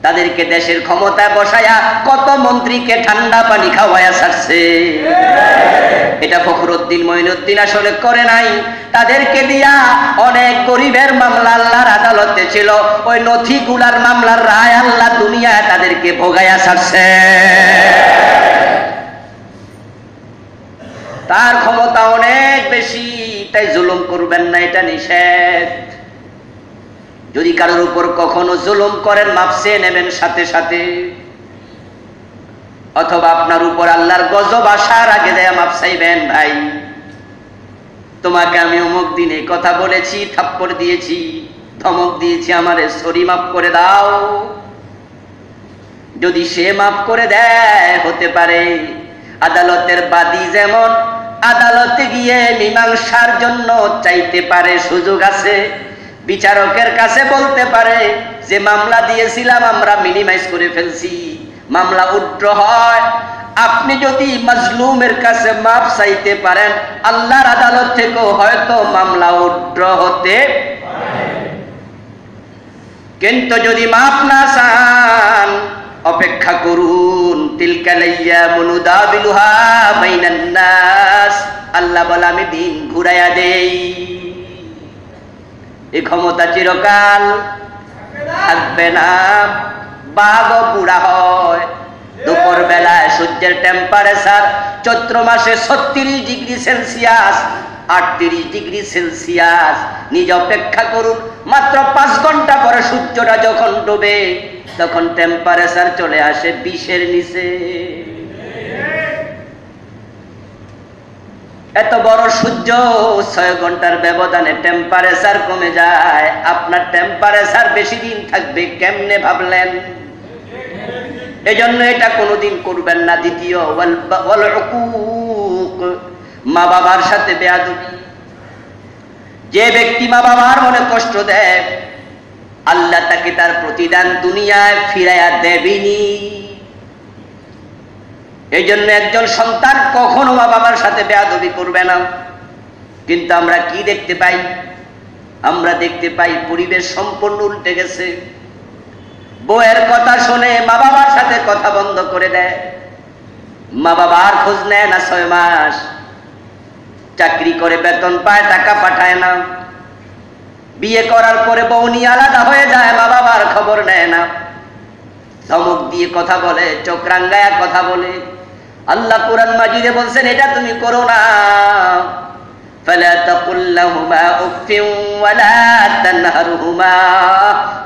তাদেরকে দেশের ক্ষমতায় বসায়া কত মন্ত্রীকে ঠান্ডা পানি খাওয়ায়া ছাড়ছে। এটা ফখরুদ্দিন মঈনুদ্দিন আসলে করে নাই, তাদেরকে দিয়া অনেক গরিবের মামলা আল্লাহর আদালতে ছিল, ওই নথিগুলার মামলার রায় আল্লাহ দুনিয়ায় তাদেরকে ভোগায়া ছাড়ছে। তার ক্ষমতা অনেক বেশি, তাই জুলুম করবেন না, এটা নিষেধ। যদি কারোর উপর কখনো জুলুম করেন, মাপ চেয়ে নেবেন সাথে সাথে, অথবা আপনার উপর আল্লাহর গজব আসার আগে দেয়া মাপ চাইবেন, ভাই তোমাকে আমি অমুক দিনে কথা বলেছি, থাপ্পড় দিয়েছি, ধমক দিয়েছি, আমারে সরি মাফ করে দাও। যদি সে মাফ করে দেয়, হতে পারে আদালতের বাদী যেমন আদালতে গিয়ে মীমাংসার জন্য চাইতে পারে, সুযোগ আছে, বিচারকের কাছে বলতে পারে যে মামলা দিয়েছিলাম আমরা মিনিমাইজ করে ফেলছি, মামলা উড্র হয়। আপনি যদি মাজলুমের কাছে মাফ চাইতে পারেন, আল্লাহর আদালত থেকেও হয়তো মামলা উড্র হতে পারে। কিন্তু যদি মাফ না চান, অপেক্ষা করুন, তিলকা লাইয়ামুন নুদাবিলুহা বাইনান নাস, আল্লাহ বলে আমি দিন ঘুরাইয়া দেই। এই ক্ষমতা চিরকাল থাকবে না। বাঘও বুড়া হয়। দুপুর বেলায় সূর্যের টেম্পারেচার চৈত্র মাসে 36 ডিগ্রি সেলসিয়াস, 38 ডিগ্রি সেলসিয়াস। নিজে অপেক্ষা করুন, মাত্র 5 ঘন্টা পরে সূর্যটা যখন ডুবে, তখন টেম্পারেচার চলে আসে 20-এর নিচে। এত বড় সূর্য 6 ঘন্টার ব্যবধানে টেম্পারেচার কমে যায়। আপনার টেম্পারেচার বেশি দিন থাকবে কেমনে ভাবলেন? এজন্য এটা কোনোদিন করবেন না। দ্বিতীয়, ওয়াল উকুক, মা বাবার সাথে বেয়াদবি। যে ব্যক্তি মা বাবার মনে কষ্ট দেয়, আল্লাহ তাকে তার প্রতিদান দুনিয়ায় ফিরাইয়া দেবেনি। এই জন্য একজন সন্তান কখনো মা বাবার সাথে বেয়াদবি করবে না। কিন্তু আমরা কি দেখতে পাই? আমরা দেখতে পাই পরিবেশ সম্পূর্ণ উল্টে গেছে। বউয়ের কথা শুনে মা বাবার সাথে কথা বন্ধ করে দেয়, মা বাবার খোঁজ নেয় না 6 মাস। চাকরি করে বেতন পায়, টাকা পাঠায় না। বিয়ে করার পরে বউ নিয়ে আলাদা হয়ে যায়, মা বাবার খবর নেয় না। ধমক দিয়ে কথা বলে, চোখ রাঙ্গায়া কথা বলে। আল্লাহ কুরআন মাজিদে বলছেন এটা তুমি করো না। ফালা তাকুল লাহুমা উফিন ওয়ালা তানহারহুমা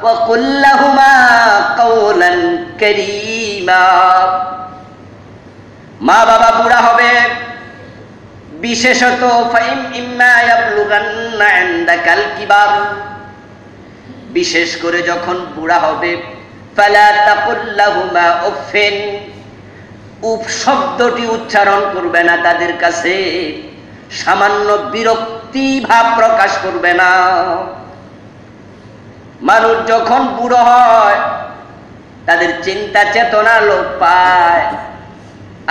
ওয়া কুল লাহুমা কাওলান কারীমা। মা বাবা বুড়া হবে, বিশেষত ফাইম ইম্মা ইয়াবলুগান্না ইনদাকাল কিবার, বিশেষ করে যখন বুড়া হবে, ফালা তাকুল লাহুমা উফিন, উফ শব্দটি উচ্চারণ করবে না তাদের কাছে। সামান্য বিরক্তি ভাব প্রকাশ করবে না। মানুষ যখন বুড়ো হয় তাদের চিন্তা চেতনা লোপ পায়,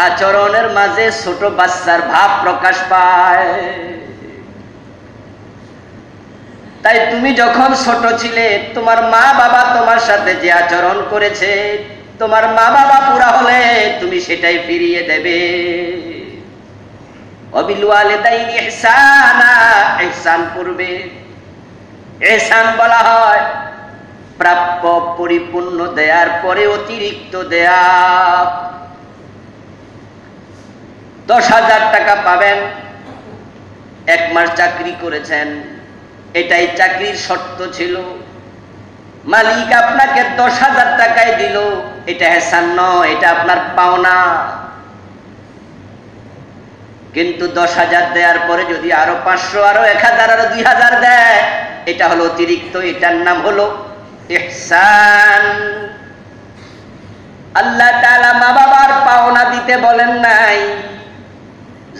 আচরণের মাঝে ছোট বাচ্চার ভাব প্রকাশ পায়। তাই তুমি যখন ছোট ছিলে তোমার মা বাবা তোমার সাথে যে আচরণ করেছে, তোমার মা বাবা বুড়া হলে তুমি সেটাই ফিরিয়ে দেবে। ওয়াবিল ওয়ালিদাইনি ইহসানা, ইহসান করবে। ইহসান বলা হয় প্রাপ্য পরিপূর্ণ দেয়ার পরে অতিরিক্ত দেয়া। 10,000 টাকা পাবেন, 1 মাস চাকরি করেছেন, এটাই চাকরির শর্ত ছিল। মালিক আপনাকে 10,000 টাকায় দিল, এটা ইহসান নয়, এটা আপনার পাওনা। কিন্তু 10,000 দেওয়ার পরে যদি আরো 500, আরো 1,000, আরো 2,000 দেয়, এটা হলো অতিরিক্ত, এটার নাম হলো ইহসান। আল্লাহ তাআলা মা বাবার পাওনা দিতে বলেন নাই,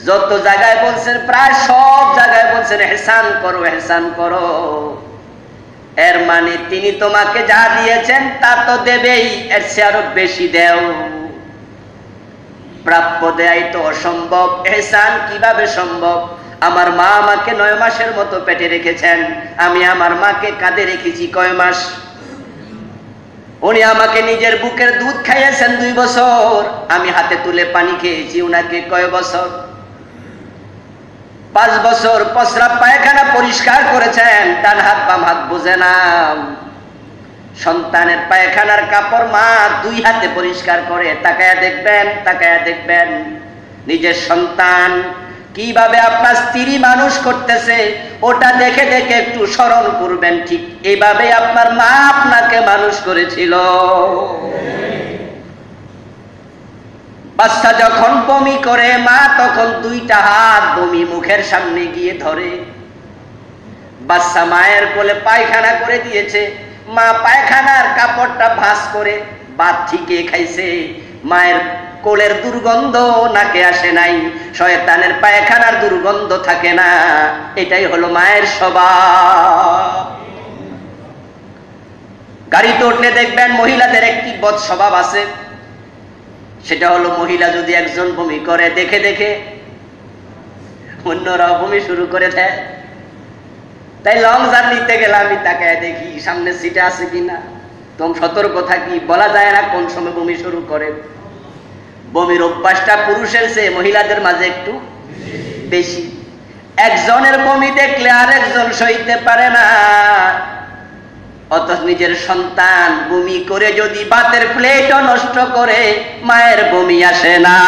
যত জায়গায় বলছেন প্রায় সব জায়গায় বলছেন ইহসান করো, ইহসান করো। এর মানে তিনি তোমাকে যা দিয়েছেন তা তো দেবেই, এর চেয়ে আরো বেশি দেও। প্রাপ্য দেয়াই তো অসম্ভব, ইহসান কিভাবে সম্ভব? আমার মা আমাকে 9 মাসের মতো পেটে রেখেছেন, আমি আমার মাকে কাঁধে রেখেছি কয় মাস? উনি আমাকে নিজের বুকের দুধ খাইয়েছেন 2 বছর, আমি হাতে তুলে পানি খেয়েছি উনাকে কয় বছর? 5 বছর। প্রস্রাব পায়খানা পরিষ্কার করেছেন, ডান হাত বাম হাত বুঝে না। সন্তানের পায়খানার কাপড় মা 2 হাতে পরিষ্কার করে। তাকায়া দেখবেন, তাকায়া দেখবেন নিজের সন্তান কিভাবে আপনার স্ত্রী মানুষ করতেছে, ওটা দেখে দেখে একটু স্মরণ করবেন, ঠিক এইভাবে আপনার মা আপনাকে মানুষ করেছিল। বাচ্চা যখন বমি করে মা তখন 2টা হাত বমি মুখের সামনে গিয়ে ধরে। বাচ্চা মায়ের কোলে পায়খানা করে দিয়েছে, মা পায়খানার কাপড়টা ভাঁজ করে ভাত ঠিকই খাইছে, মায়ের কোলের দুর্গন্ধ নাকে আসে নাই, শয়তানের পায়খানার দুর্গন্ধ থাকে না। এটাই হলো মায়ের স্বভাব। গাড়িতে উঠলে দেখবেন মহিলাদের একটি বদ স্বভাব আছে, সেটা হলো মহিলা যদি একজন বমি করে দেখে দেখে অন্যরা বমি শুরু করে দেয়। তাই লং জার্নিতে গেলে আমি তাকায় দেখি সামনে সিটে আছে কিনা। তোম সতর্ক থাকি, বলা যায় না কোন সময় বমি শুরু করে। বমির অভ্যাসটা পুরুষের চেয়ে মহিলাদের মাঝে একটু বেশি। একজনের বমি দেখলে আরেকজন সইতে পারে না, অথচ নিজের সন্তান বমি করে যদি ভাতের প্লেটও নষ্ট করে মায়ের বমি আসে না।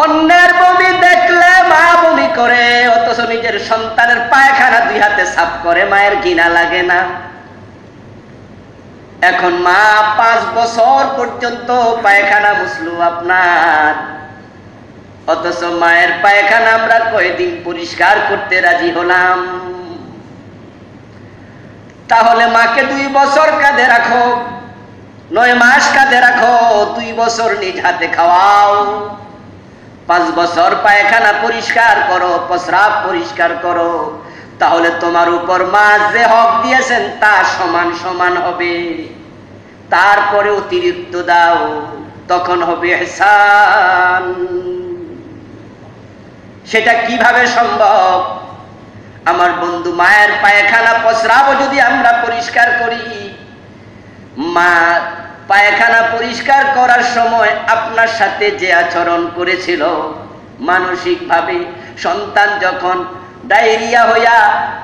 অন্যের বমি দেখলে মা বমি করে, অথচ নিজের সন্তানের পায়খানা 2 হাতে সাফ করে মায়ের ঘৃণা লাগে না। এখন মা 5 বছর পর্যন্ত পায়খানা মুছলো আপনার, অথচ মায়ের পায়খানা আমরা কয়দিন পরিষ্কার করতে রাজি হলাম। তাহলে মাকে 2 বছর কাঁধে রাখো, 9 মাস কাঁধে রাখো, 2 বছর নিজ হাতে খাওয়াও, 5 বছর পায়খানা পরিষ্কার করো, প্রস্রাব পরিষ্কার করো। তাহলে তোমার উপর মা যে হক দিয়েছেন তা সমান সমান হবে। তারপরে অতিরিক্ত দাও, তখন হবে ইহসান। সেটা কিভাবে সম্ভব? আমার বন্ধু, মায়ের পায়খানা প্রস্রাবও যদি আমরা পরিষ্কার করি, মা পায়খানা পরিষ্কার করার সময় আপনার সাথে যে আচরণ করেছিল মানসিকভাবে, সন্তান যখন ডায়রিয়া হইয়া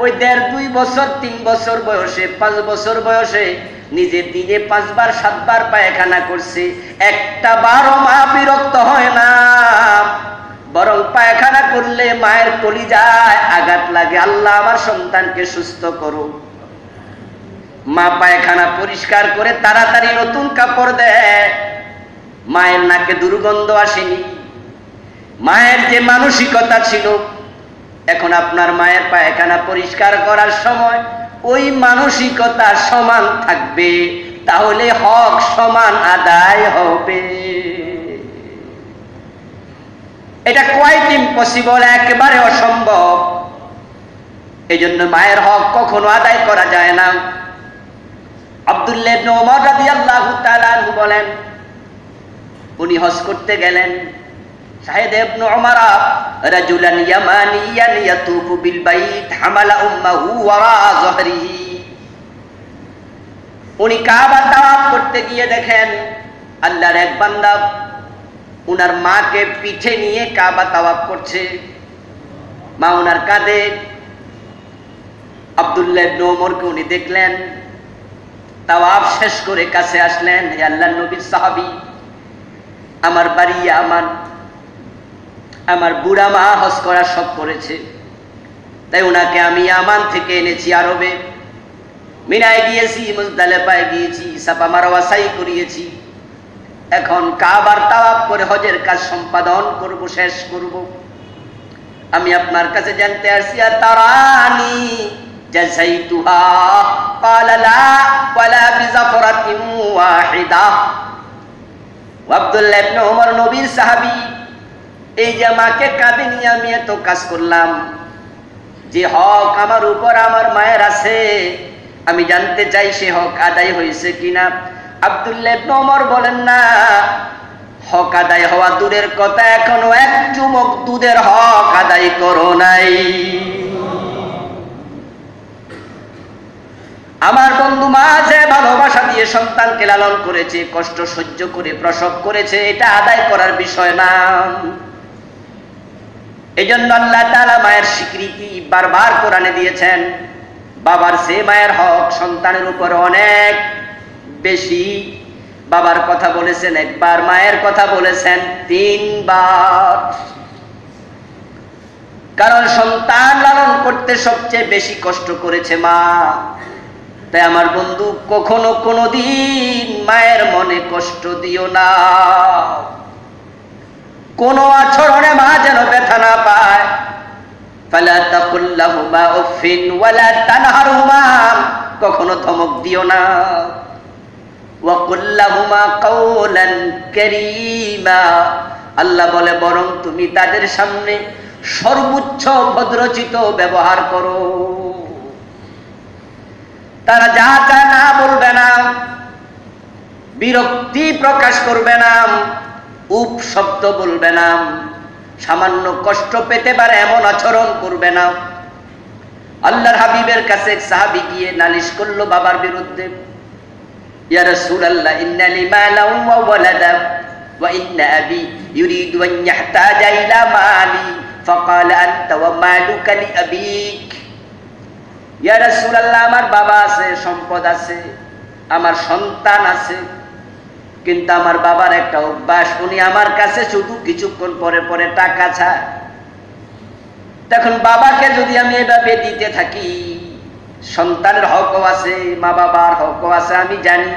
ওই 1.5-2 বছর 3 বছর বয়সে 5 বছর বয়সে নিজে দিনে 5 বার 7 বার পায়খানা করছে, একটা বারও মা বিরক্ত হয় না, বরং পায়খানা করলে মায়ের কলিজায় আঘাত লাগে, আল্লাহ আমার সন্তানকে সুস্থ করো। মা পায়খানা পরিষ্কার করে তাড়াতাড়ি নতুন কাপড় দেয়, মায়ের নাকে দুর্গন্ধ আসেনি। মায়ের যে মানসিকতা ছিল, এখন আপনার মায়ের পায়খানা পরিষ্কার করার সময় ওই মানসিকতা সমান থাকবে, তাহলে হক সমান আদায় হবে। এটা কোয়াইট ইম্পসিবল, একেবারে অসম্ভব। এই জন্য মায়ের হক কখনো আদায় করা যায় না। আব্দুল্লাহ ইবনে ওমর রাদিয়াল্লাহু তাআলা আনহু বলেন, উনি হজ করতে গেলেন। শাহেদ ইবনে ওমর রাজুলান ইয়ামানিয়ান ইয়াতুফু বিল বাইত হামালা উম্মাহু ওয়ারা যহরিহি। উনি কাবা তাওয়াফ করতে গিয়ে দেখেন আল্লাহর এক বান্দা উনার মাকে পিঠে নিয়ে কাবা তাওয়াফ করছে, মা উনার কাঁধে। আব্দুল্লাহ ইবনে ওমরকে উনি দেখলেন, তাওয়াফ শেষ করে কাছে আসলেন, হে আল্লাহর নবীর সাহাবী, আমার বাড়ি ইয়ামান, আমার বুড়া মা হজ করার শখ করেছে, তাই উনাকে আমি ইয়ামান থেকে এনেছি আরবে। মিনায় গিয়েছি, মুজদালিফায় গিয়েছি, সাফা মারওয়া সাই করিয়েছি, এখন কাবার তাওয়াফ করে হজের কাজ সম্পাদন করব, শেষ করব। আমি আপনার কাছে জানতে আসছি, তারানি জাযাইতুহা ক্বালা লা ওয়ালা বিজাফরাতিন ওয়াহিদা। আব্দুল্লাহ ইবনে ওমর নবীর সাহাবী, এই যে মাকে কাঁধে নিয়ে আমি এত কাজ করলাম, যে হক আমার উপর আমার মায়ের আছে, আমি জানতে চাই সে হক আদায় হয়েছে কিনা। আব্দুল্লাহ ইবনে ওমর বলেন, না, হক আদায় হওয়া দূরের কথা, এখনো এক চুমুক দুধের হক আদায় করো নাই। আমার বন্ধু মা যে ভালোবাসা দিয়ে সন্তানকে লালন করেছে, কষ্ট সহ্য করে প্রসব করেছে, এটা আদায় করার বিষয় না। এজন্য আল্লাহ তাআলা মায়ের স্বীকৃতি বারবার কোরআনে দিয়েছেন। বাবার চেয়ে মায়ের হক সন্তানের উপর অনেক বেশি। বাবার কথা বলেছেন একবার, মায়ের কথা বলেছেন 3 বার। কারণ সন্তান লালন করতে সবচেয়ে বেশি কষ্ট করেছে মা। তাই আমার বন্ধু, কখনো কোনোদিন মায়ের মনে কষ্ট দিও না। কোন আচরণে মা যেন ব্যথা না পায়। ফালা তাকুল লাহুমা উফিন ওয়ালা তানহারহুমা, কখনো ধমক দিও না। ওয়া কুল লাহুমা কাওলান কারীমা, আল্লাহ বলে বরং তুমি তাদের সামনে সর্বোচ্চ ভদ্রচিত ব্যবহার করো। তারা যা চায় না বলবে না, বিরক্তি প্রকাশ করবে না, উপ শব্দ বলবে না, সামান্য কষ্ট পেতে পারে এমন আচরণ করবে না। আল্লাহর হাবিবের কাছে এক সাহাবী গিয়ে নালিশ করলো বাবার বিরুদ্ধে, ইয়া রাসূলুল্লাহ, ইন্না লি মালান ওয়া ওয়ালাদা ওয়া ইন্না আবি ইউরিদু আন ইয়াহতাজা ইলা মালি ফাকালা আনতা ওয়া মালুকা লি আবিক। ইয়া রাসূলুল্লাহ, আমার বাবা আছে, সম্পদ আছে, আমার সন্তান আছে, কিন্তু আমার বাবার একটা অভ্যাস, উনি আমার কাছে শুধু কিছুক্ষণ পরে পরে টাকা চায়। তখন বাবাকে যদি আমি এভাবে দিতে থাকি, সন্তানের হকও আছে, মা বাবার হকও আছে, আমি জানি।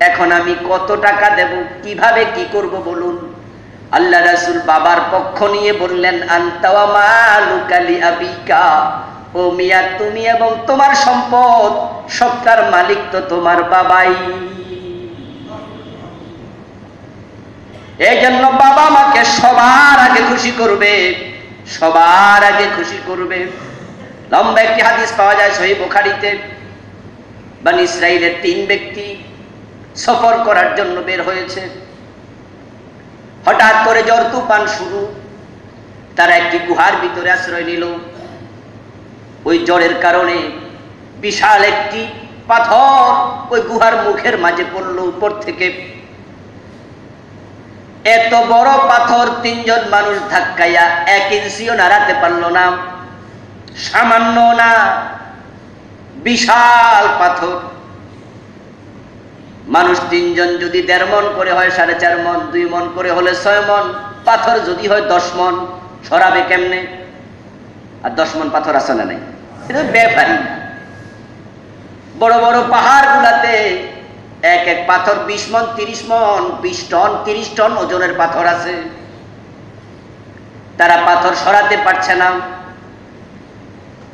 এখন আমি কত টাকা দেব, কিভাবে কি করব বলুন? আল্লাহ রাসূল বাবার পক্ষ নিয়ে বললেন, আনতা ওয়া মালুকা লি আবিকা, ও মিয়া, তুমি এবং তোমার সম্পদ সবটার মালিক তো তোমার বাবাই। এই জন্য বাবা মাকে সবার আগে খুশি করবে, সবার আগে খুশি করবে। লম্বা একটি হাদিস পাওয়া যায় সহিহ বুখারীতে। বনী ইসরাইলের 3 ব্যক্তি সফর করার জন্য বের হয়েছে। হঠাৎ করে ঝড় তুফান শুরু। তারা একটি গুহার ভিতরে আশ্রয় নিল। ওই ঝড়ের কারণে বিশাল একটি পাথর ওই গুহার মুখের মাঝে পড়ল উপর থেকে। এত বড় পাথর 3 জন মানুষ ধাক্কাইয়া 1 ইঞ্চিও নাড়াতে পারল না, সামান্য না, বিশাল পাথর। মানুষ 3 জন যদি 1.5 মণ করে হয় 4.5 মণ, 2 মণ করে হলে 6 মণ। পাথর যদি হয় 10 মণ, সরাবে কেমনে? আর 10 মণ পাথর আছে না নাই? এটা ব্যাপারই না। বড় বড় পাহাড় গুলাতে এক এক পাথর 20 মণ, 30 মণ, 20 টন, 30 টন ওজনের পাথর আছে। তারা পাথর সরাতে পারছে না।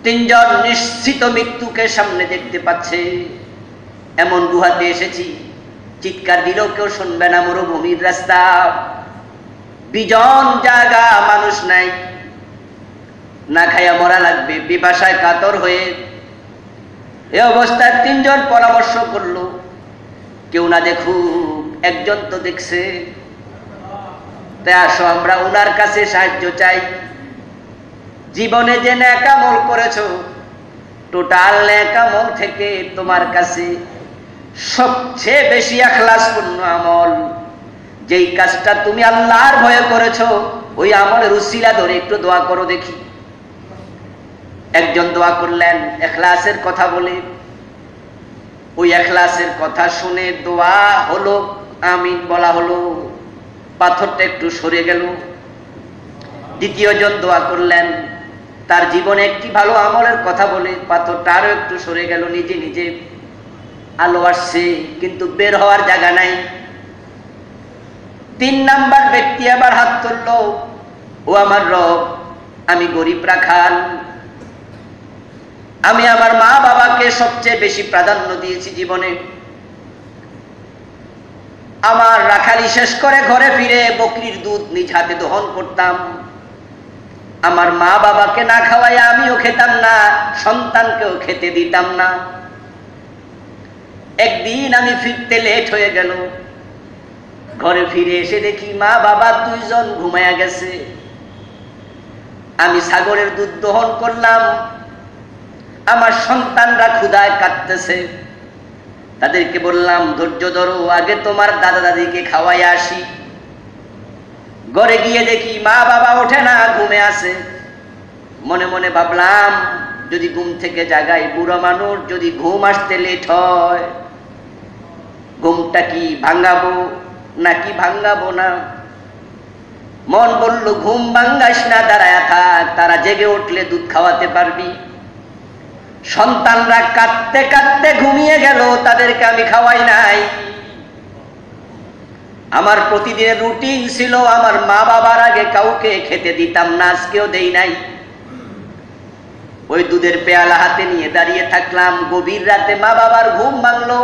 3 জন নিশ্চিত মৃত্যুকে সামনে দেখতে পাচ্ছে। এমন গুহাতে এসেছি, চিৎকার দিলেও কেউ শুনবে না, মরুভূমির রাস্তা। বিজন জায়গা, মানুষ নাই, না খাইয়া মরা লাগবে, পিপাসায় কাতর হয়ে। এই অবস্থায় তিনজন পরামর্শ করলো, কেউ না দেখুক, একজন তো দেখছে, তাই আসো আমরা উনার কাছে সাহায্য চাই। জীবনে যে নেক আমল করেছো, টোটাল নেক আমল থেকে তোমার কাছে সবচেয়ে বেশি ইখলাসপূর্ণ আমল, যেই কাজটা তুমি আল্লাহর ভয়ে করেছো, ওই আমলের উসিলা ধরে একটু দোয়া করো দেখি। একজন দোয়া করলেন ইখলাসের কথা বলে, ওই ইখলাসের কথা শুনে দোয়া হলো, আমিন বলা হলো, পাথরটা একটু সরে গেল। দ্বিতীয় জন দোয়া করলেন, তার জীবনে একটি ভালো আমলের কথা বলে পাথরটা আরো একটু সরে গেল, নিজে নিজে আলো আসছে, কিন্তু বের হওয়ার জায়গা নাই। তিন নাম্বার ব্যক্তি আবার হাত তুলল, ও আমার রব, আমি গরিব রাখাল, আমি আমার মা বাবাকে সবচেয়ে বেশি প্রাধান্য দিয়েছি জীবনে। আমার রাখালি শেষ করে ঘরে ফিরে বকরির দুধ নিজ হাতে দহন করতাম। আমার মা বাবাকে না খাওয়াইয়া আমিও খেতাম না, সন্তানকেও খেতে দিতাম না। একদিন আমি ফিরতে লেট হয়ে গেল, ঘরে ফিরে এসে দেখি মা বাবা দুইজন ঘুমায়া গেছে। আমি সাগরের দুধ দহন করলাম, আমার সন্তানরা ক্ষুধায় কাঁদতেছে। তাদেরকে বললাম, ধৈর্য ধরো, আগে তোমার দাদা দাদিকে খাওয়াই আসি। ঘরে গিয়ে দেখি মা বাবা ওঠে না, ঘুমে আছে। মনে মনে ভাবলাম, যদি ঘুম থেকে জাগাই, বুড়ো মানুষ, যদি ঘুম আসতে লেট হয়, ঘুমটা কি ভাঙাবো নাকি ভাঙাবো না? মন বলল, ঘুম ভাঙ্গাইস না, দাঁড়ায়া থাক, তারা জেগে উঠলে দুধ খাওয়াতে পারবি। সন্তানরা কাঁদতে কাঁদতে ঘুমিয়ে গেল, তাদেরকে আমি খাওয়াই নাই। আমার প্রতিদিনের রুটিন ছিল, আমার মা বাবার আগে কাউকে খেতে দিতাম না, আজকেও দেই নাই। ওই দুধের পেয়ালা হাতে নিয়ে দাঁড়িয়ে থাকলাম। গভীর রাতে মা বাবার ঘুম ভাঙলো,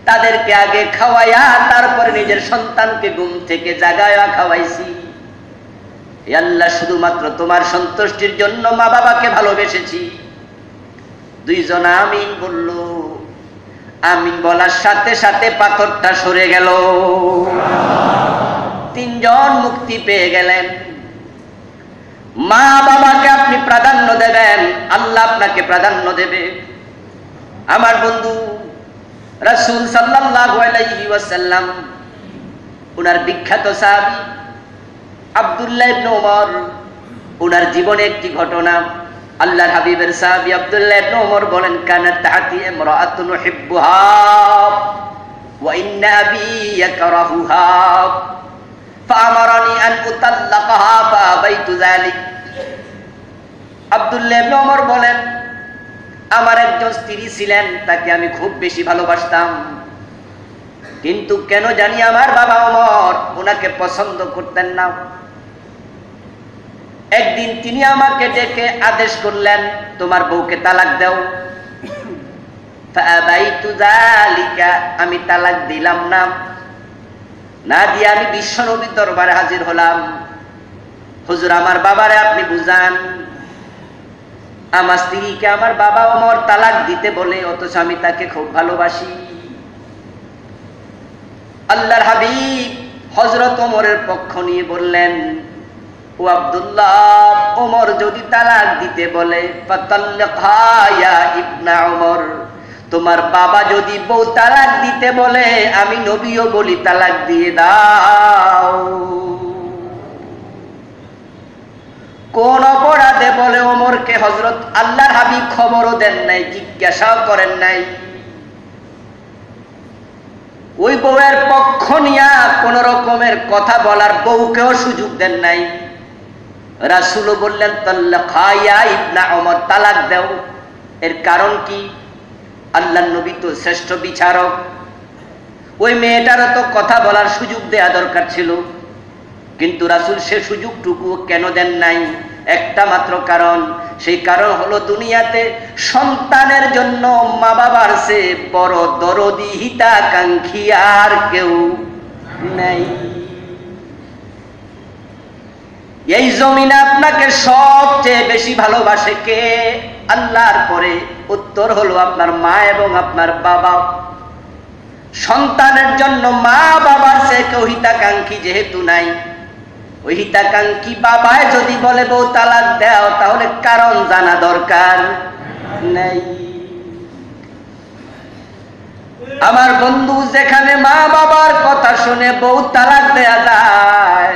তাদেরকে আগে খাওয়াইয়া তারপরে নিজের সন্তানকে ঘুম থেকে জাগায়া খাওয়াইছি। হে আল্লাহ, শুধুমাত্র তোমার সন্তুষ্টির জন্য মা বাবাকে ভালোবেসেছি। দুইজন আমিন বলল। আমিন বলার সাথে সাথে পাথরটা সরে গেল, তিনজন মুক্তি পেয়ে গেলেন। মা বাবাকে আপনি প্রাধান্য দেবেন, আল্লাহ আপনাকে প্রাধান্য দেবে। আমার বন্ধু রাসূল সাল্লাল্লাহু আলাইহি ওয়াসাল্লাম, ওনার বিখ্যাত সাহাবী আব্দুল্লাহ ইবনে ওমর, ওনার জীবনে একটি ঘটনা। আল্লাহর হাবিবের সাহাবী আব্দুল্লাহ ইবনে ওমর বলেন, কানাত তা'তি ইমরাআতুন উহিব্বুহা ওয়া ইন্না আবী ইয়াকরাহুহা ফাআমারানি আন উতাল্লাকাহা ফাআবাইতু যালিক। আব্দুল্লাহ ইবনে ওমর বলেন, আমার একজন স্ত্রী ছিলেন, তাকে আমি খুব বেশি ভালোবাসতাম, কিন্তু কেন জানি আমার বাবা ওমর ওনাকে পছন্দ করতেন না। একদিন তিনি আমাকে ডেকে আদেশ করলেন, তোমার বউকে তালাক দাও। ফাআবাইতু যালিকা, আমি তালাক দিলাম না। না দিয়ে আমি বিশ্বনবীর দরবারে হাজির হলাম। হুজুর, আমার বাবারে আপনি বুঝান, আমার স্ত্রীকে আমার বাবা ওমর তালাক দিতে বলে, অথচ আমি তাকে খুব ভালোবাসি। আল্লাহর হাবিব হযরত ওমরের পক্ষ নিয়ে বললেন, ও আব্দুল্লাহ, ওমর যদি তালাক দিতে বলে, ফাতাল্লিকহা ইয়া ইবনা ওমর, তোমার বাবা যদি বউ তালাক দিতে বলে, আমি নবীও বলি তালাক দিয়ে দাও। কোন অপরাধে বলে ওমরকে হযরত আল্লাহর হাবিব খবরও দেন নাই, জিজ্ঞাসাও করেন নাই। ওই বউয়ের পক্ষ নিয়া কোন রকমের কথা বলার বউকেও সুযোগ দেন নাই। রাসূলও বললেন, তাল্লাকহা ইয়া ইবনা ওমর, তালাক দাও। এর কারণ কি? আল্লাহর নবী তো শ্রেষ্ঠ বিচারক, ওই মেয়েটারও তো কথা বলার সুযোগ দেয়া দরকার ছিল, কিন্তু রাসূল সে সুযোগটুকু কেন দেন নাই? একটা মাত্র কারণ, সেই কারণ হলো দুনিয়াতে সন্তানের জন্য মা বাবার চেয়ে বড় দরদি হিতাকাঙ্ক্ষী আর কেউ নাই। এই জমিনে আপনাকে সবচেয়ে বেশি ভালোবাসে কে? আল্লাহর পরে উত্তর হলো আপনার মা এবং আপনার বাবা। সন্তানের জন্য মা বাবার চেয়ে কেউ হিতাকাঙ্ক্ষী যেহেতু নাই, ওই হিতাকাঙ্ক্ষী বাবায় যদি বলে বউ তালাক দাও, তাহলে কারণ জানা দরকার নাই। আমার বন্ধু, যেখানে মা বাবার কথা শুনে বউ তালাক দেয়া যায়,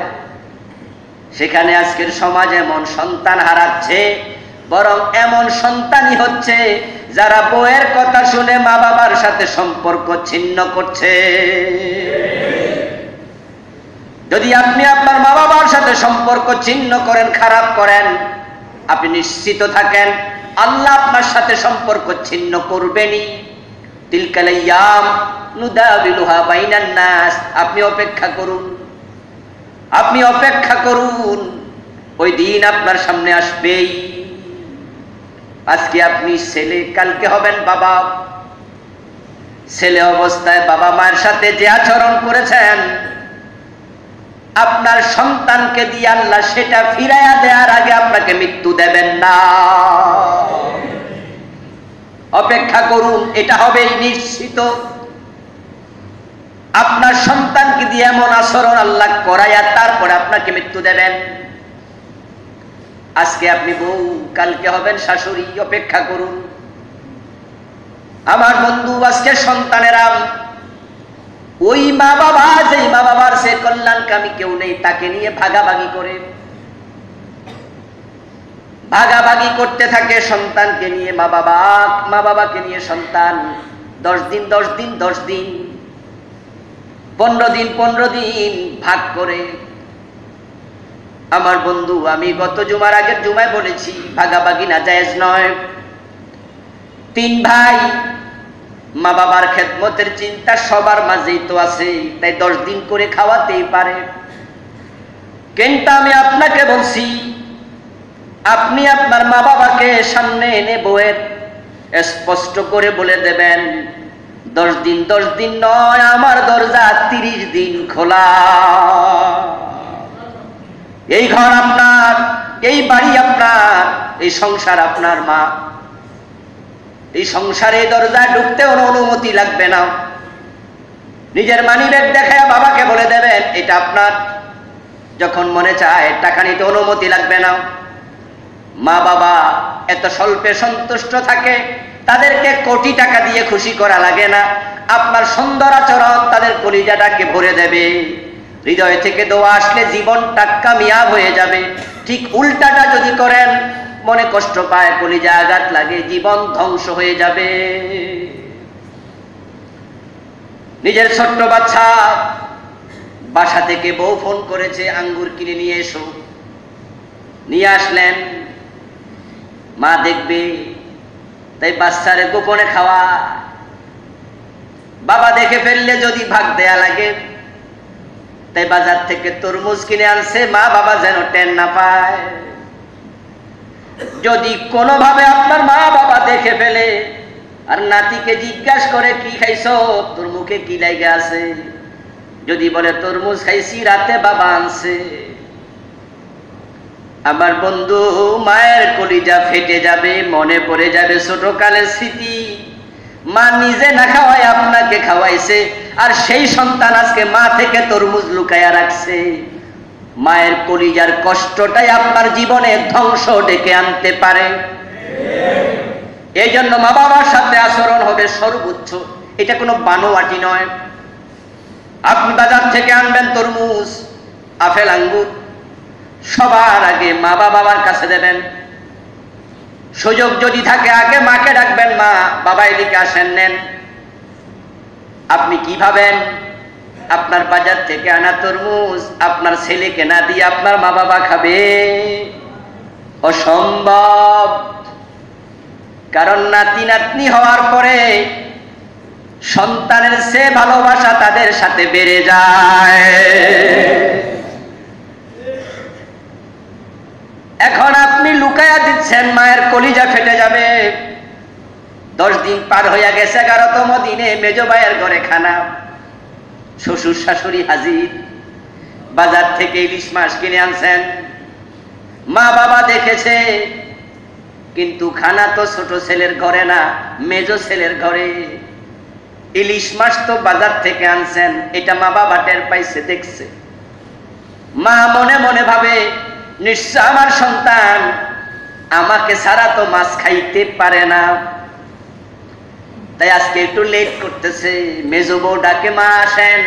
সেখানে আজকের সমাজ এমন সন্তান হারাচ্ছে, বরং এমন সন্তানই হচ্ছে যারা বউয়ের কথা শুনে মা বাবার সাথে সম্পর্ক ছিন্ন করছে। যদি আপনি আপনার মা বাবার সাথে সম্পর্ক ছিন্ন করেন, খারাপ করেন, আপনি নিশ্চিত থাকেন আল্লাহ আপনার সাথে সম্পর্ক ছিন্ন করবেনই। তিলকাল আইয়াম নুদাবিলুহা বাইনান নাস। আপনি অপেক্ষা করুন, আপনি অপেক্ষা করুন, ওই দিন আপনার সামনে আসবেই। আজকে আপনি ছেলে, কালকে হবেন বাবা। ছেলে অবস্থায় বাবা মায়ের সাথে যে আচরণ করেছেন, আপনার সন্তানকে দিয়ে আল্লাহ সেটা ফিরাইয়া দেওয়ার আগে আপনাকে মৃত্যু দেবেন না। অপেক্ষা করুন, এটা হবেই নিশ্চিত। আপনার সন্তানকে দিয়ে এমন আচরণ আল্লাহ করাইয়া তারপরে আপনাকে মৃত্যু দেবেন। আজকে আপনি বউ, কালকে হবেন শাশুড়ি, অপেক্ষা করুন। আমার বন্ধু, আজকে সন্তানেরা ওই মা বাবা, যেই মা বাবার সে কল্যাণকামী কেউ নেই, তাকে নিয়ে ভাগাভাগি করে, ভাগাভাগি করতে থাকে সন্তানকে নিয়ে মা বাবা, মা বাবাকে নিয়ে সন্তান। 10 দিন 10 দিন 10 দিন, 15 দিন 15 দিন ভাগ করে। আমার বন্ধু, আমি গত জুমার আগের জুমায় বলেছি ভাগাভাগি না, জায়েজ নয়। 3 ভাই, মা বাবার খেদমতের চিন্তা সবার মাঝেই তো আছে, তাই 10 দিন করে খাওয়াতেই পারে। কিন্তু আমি আপনাকে বলছি, আপনি আপনার মা বাবাকে সামনে এনে বউয়ের স্পষ্ট করে বলে দেবেন 10 দিন 10 দিন নয়, আমার দরজা 30 দিন খোলা। এই ঘর আপনার, এই বাড়ি আপনার, এই সংসার আপনার। মা, এই সংসারে দরজায় ঢুকতে অনুমতি লাগবে না। নিজের মানিব্যাগ দেখায় বাবাকে বলে দেবেন এটা আপনার। যখন মনে চায় টাকা নিতে অনুমতি লাগবে না। মা বাবা এত স্বল্পে সন্তুষ্ট থাকে, তাদেরকে কোটি টাকা দিয়ে খুশি করা লাগে না। আপনার সুন্দর আচরণ তাদের কলিজাটাকে ভরে দেবে। হৃদয় থেকে দোয়া আসলে জীবনটা কামিয়াব হয়ে যাবে। ঠিক উল্টাটা যদি করেন, মনে কষ্ট পায়, কলিজা আঘাত লাগে, জীবন ধ্বংস হয়ে যাবে। নিজের ছোট্ট বাচ্চা, বাসা থেকে বউ ফোন করেছে আঙ্গুর কিনে নিয়ে এসো, নিয়ে আসলেন, মা দেখবে, তাই বাচ্চারে গোপনে খাওয়া। বাবা দেখে ফেললে যদি ভাগ দেয়া লাগে, তাই বাজার থেকে তরমুজ কিনে আনছে, মা বাবা যেন টের না পায়। যদি কোনোভাবে আপনার মা বাবা দেখে ফেলে আর নাতিকে জিজ্ঞাসা করে কি খাইছো, তোর মুখে কি লাগে আছে, যদি বলে তরমুজ খাইছি, রাতে বাবা আনছে, আমার বন্ধু মায়ের কলিজা ফেটে যাবে, মনে পড়ে যাবে ছোটকালের স্মৃতি। মা নিজে না খাওয়ায় আপনাকে খাওয়াইছে, আর সেই সন্তান আজকে মা থেকে তরমুজ লুকায়া রাখছে। মায়ের কলিজার কষ্টটাই আপনার জীবনে ধ্বংস ডেকে আনতে পারে। এই জন্য মা বাবার সাথে আচরণ হবে সর্বোচ্চ। এটা কোনো বানোয়াটি নয়। আপনি বাজার থেকে আনবেন তরমুজ, আপেল, আঙ্গুর, সবার আগে মা বাবার কাছে দেবেন। সুযোগ যদি থাকে আগে মাকে ডাকবেন, মা বাবা এদিকে আসেন, নেন। আপনি কি ভাবেন আপনার বাজার থেকে আনা তরমুজ আপনার ছেলেকে না দিয়ে আপনার মা বাবা খাবে? অসম্ভব। কারণ নাতি নাতনি হওয়ার পরে সন্তানের চেয়ে ভালোবাসা তাদের সাথে বেড়ে যায়। এখন আপনি লুকায়া দিচ্ছেন, মায়ের কলিজা ফেটে যাবে। 10 দিন পার হইয়া গেছে, 11তম দিনে মেজ ভাইয়ের ঘরে খানা, শ্বশুর শাশুড়ি হাজির। বাজার থেকে ইলিশ মাছ কিনে আনছেন, মা বাবা দেখেছে, কিন্তু খানা তো ছোট ছেলের ঘরে না, মেজো ছেলের ঘরে। ইলিশ মাছ তো বাজার থেকে আনছেন, এটা মা বাবা টের পাইছে, দেখছে। মা মনে মনে ভাবে, নিশ্চয় আমার সন্তান আমাকে ছাড়া তো মাছ খাইতে পারে না, তাই আজকে একটু লেট করতেছে। মেজো বউ ডাকে, মা আসেন।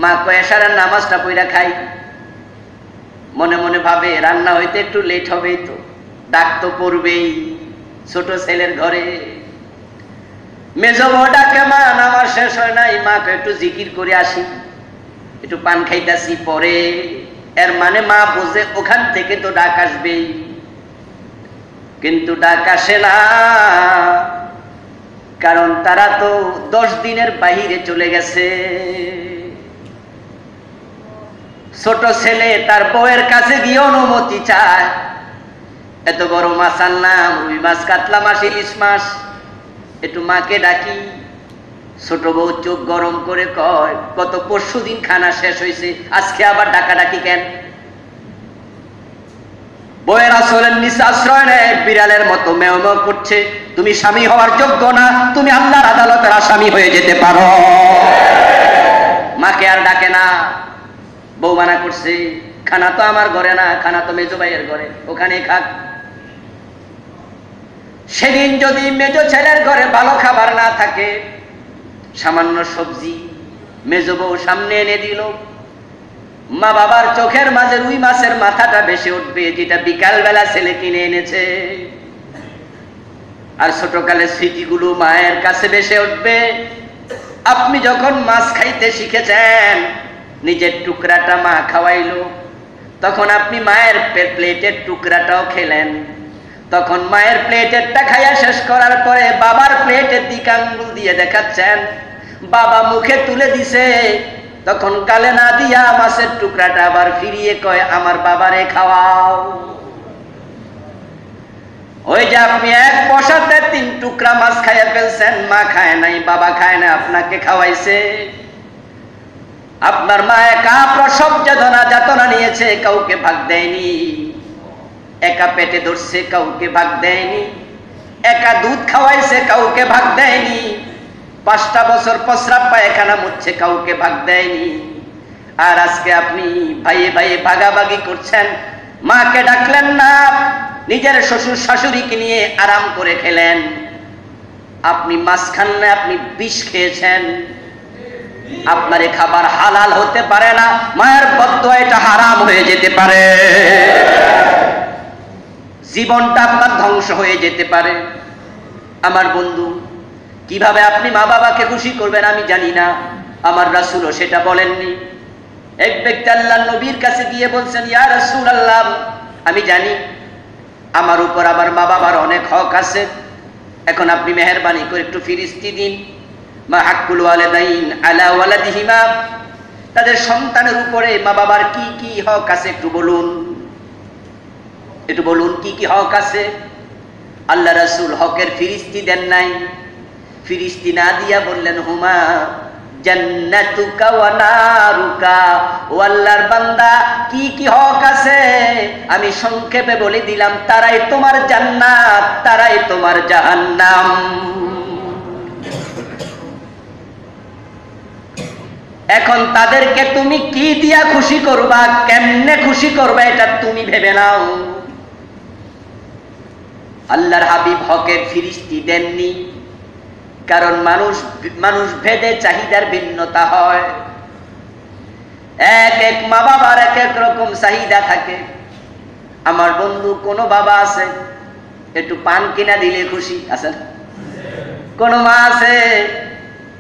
মা কয় এশারের নামাজটা পড়া খাই। মনে মনে ভাবে রান্না হইতে একটু লেট হবেই তো, ডাক তো পড়বেই, ছোট ছেলের ঘরে। মেজো বউ ডাকে, মা নামাজ শেষ হয় নাই, মা কয় একটু জিকির করে আসি, একটু পান খাইতাছি পরে। এর মানে মা বোঝে ওখান থেকে তো ডাক আসবেই, কিন্তু ডাক আসে না, কারণ তারা তো 10 দিনের বাহিরে চলে গেছে। ছোট ছেলে তার বউয়ের কাছে গিয়ে অনুমতি চায়, এত বড় মাছ আনলাম, রুই মাছ, কাতলা মাছ, ইলিশ মাছ, একটু মাকে ডাকি। ছোট বউ চোখ গরম করে কয়, গত পরশুদিন খানা শেষ হয়েছে, আজকে আবার ডাকাডাকি কেন? বউয়ের আসলের নিচে আশ্রয় নেয়, বিড়ালের মতো মেও মেও করছে। তুমি স্বামী হওয়ার যোগ্য না, তুমি আল্লাহর আদালতের আসামি হয়ে যেতে পারো। মাকে আর ডাকে না, বউ মানা করছে, খানা তো আমার ঘরে না, খানা তো মেজো ভাইয়ের ঘরে, ওখানে খাক। সেদিন যদি মেজো ছেলের ঘরে ভালো খাবার না থাকে, সামান্য সবজি মেজো বউ সামনে এনে দিল, মা বাবার চোখের মাঝে রুই মাছের মাথাটা ভেসে উঠবে, যেটা বিকাল বেলা ছেলে কিনে এনেছে। আর ছোটকালের স্মৃতিগুলো মায়ের কাছে ভেসে উঠবে। আপনি যখন মাছ খাইতে শিখেছেন, নিজের টুকরাটা মা খাওয়াইলো, তখন আপনি মায়ের প্লেটের টুকরাটাও খেলেন। তখন মায়ের প্লেটেরটা খাইয়া শেষ করার পরে বাবার প্লেটের দিকে আঙ্গুল দিয়ে দেখাচ্ছেন, বাবা মুখে তুলে দিছে, তখন গালে না দিয়া মাছের টুকরাটা আবার ফিরিয়ে কয়, আমার বাবারে খাওয়াও। ওই যে আপনি এক বসাতে 3 টুকরা মাছ খাইয়া ফেলছেন, মা খায় নাই, বাবা খায় না, আপনাকে খাওয়াইছে। আপনার মা একা প্রসব যাতনা নিয়েছে, কাউকে ভাগ দেয়নি, একা পেটে ধরছে, কাউকে ভাগ দেয়নি, একা দুধ খাওয়াইছে, কাউকে ভাগ দেয়নি, 5টা বছর প্রস্রাব পায়খানা মুছছে, কাউকে ভাগ দেয়নি। আর আজকে আপনি ভাইয়ে ভাইয়ে ভাগাভাগি করছেন, মাকে ডাকলেন না, নিজের শ্বশুর শাশুড়িকে নিয়ে আরাম করে খেলেন। আপনি মাছ খান না, আপনি বিষ খেয়েছেন। আপনার এই খাবার হালাল হতে পারে না, মায়ের বদদোয়া এটা হারাম হয়ে যেতে পারে, জীবনটা আপনার ধ্বংস হয়ে যেতে পারে। আমার বন্ধু, কিভাবে আপনি মা বাবাকে খুশি করবেন আমি জানি না, আমার রাসূলও সেটা বলেননি। এক ব্যক্তি আল্লাহর নবীর কাছে গিয়ে বলছেন, ইয়া রাসূলুল্লাহ, আমি জানি আমার উপর আবার মা বাবার অনেক হক আছে, এখন আপনি মেহেরবানি করে একটু ফিরিস্তি দিন। মা হাক্কুল ওয়ালিদাইন আলা ওয়ালাদিহিমা, তাদের সন্তানের উপরে মা বাবার কি কি হক আছে একটু বলুন, একটু বলুন কি কি হক আছে। আল্লাহ রাসূল হকের ফিরিস্তি দেন নাই, ফিরিস্তি না দিয়া বললেন, হুমা জান্নাতুকা ওয়া নারুকা, ও আল্লাহর বান্দা কি কি হক আছে আমি সংক্ষেপে বলে দিলাম, তারাই তোমার জান্নাত, তারাই তোমার জাহান্নাম। এখন তাদেরকে তুমি কি দিয়া খুশি করবা, কেমনে খুশি করবা, এটা তুমি ভেবে নাও। আল্লাহর হাবিব হকের ফিরিস্তি দেননি, কারণ মানুষ ভেদে চাহিদার ভিন্নতা হয়। এক এক মা বাবার এক এক রকম চাহিদা থাকে। আমার বন্ধু, কোন বাবা আছে একটু পান কিনা দিলে খুশি আছে, কোন মা আছে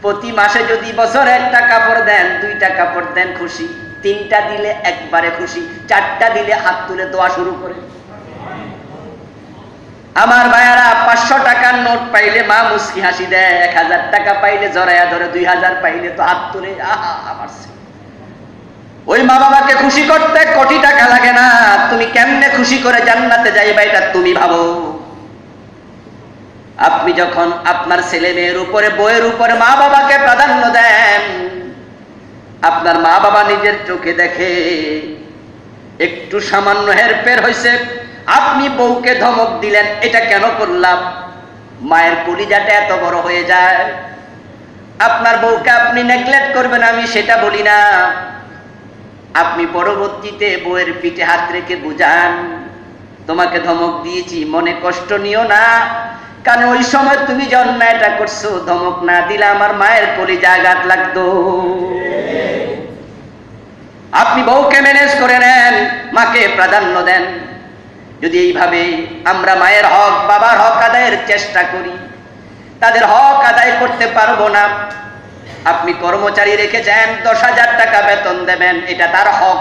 প্রতি মাসে যদি বছরে 1টা কাপড় দেন, 2টা কাপড় দেন খুশি, 3টা দিলে একবারে খুশি, 4টা দিলে হাত তুলে দোয়া শুরু করে। আমার ভাইয়ারা, 500 টাকার নোট পাইলে মা মুস্কি হাসি দেয়, 1000 টাকা পাইলে জড়াইয়া ধরে, 2000 পাইলে তো হাত তুলে আহা আমার। ওই মা বাবাকে খুশি করতে কোটি টাকা লাগে না, তুমি কেমনে খুশি করে জান্নাতে যাইবা এটা তুমি ভাবো। আপনি যখন আপনার ছেলে মেয়ের উপরে, বউয়ের উপরে মা বাবাকে প্রাধান্য দেন, আপনার মা বাবা নিজের চোখে দেখে একটু সামান্য হেরফের হয়েছে, আপনি বউকে ধমক দিলেন, এটা কেন করলাম? মায়ের কলিজাটা এত বড় হয়ে যায়। আপনার বউকে আপনি নেগলেক্ট করবেন, আমি সেটা বলি না। আপনি পরবর্তীতে বউয়ের পিঠে হাত রেখে বুঝান, তোমাকে ধমক দিয়েছি, মনে কষ্ট নিও না, কারণ ওই সময় তুমি যে অন্যায়টা করছো, ধমক না দিলে আমার মায়ের কলিজা আঘাত লাগতো। আপনি বউকে ম্যানেজ করে নেন, মাকে প্রাধান্য দেন। যদি এইভাবে আমরা মায়ের হক, বাবার হক আদায়ের চেষ্টা করি, তাদের হক আদায় করতে পারবো না। আপনি কর্মচারী রেখেছেন, 10,000 টাকা বেতন দেবেন, এটা তার হক।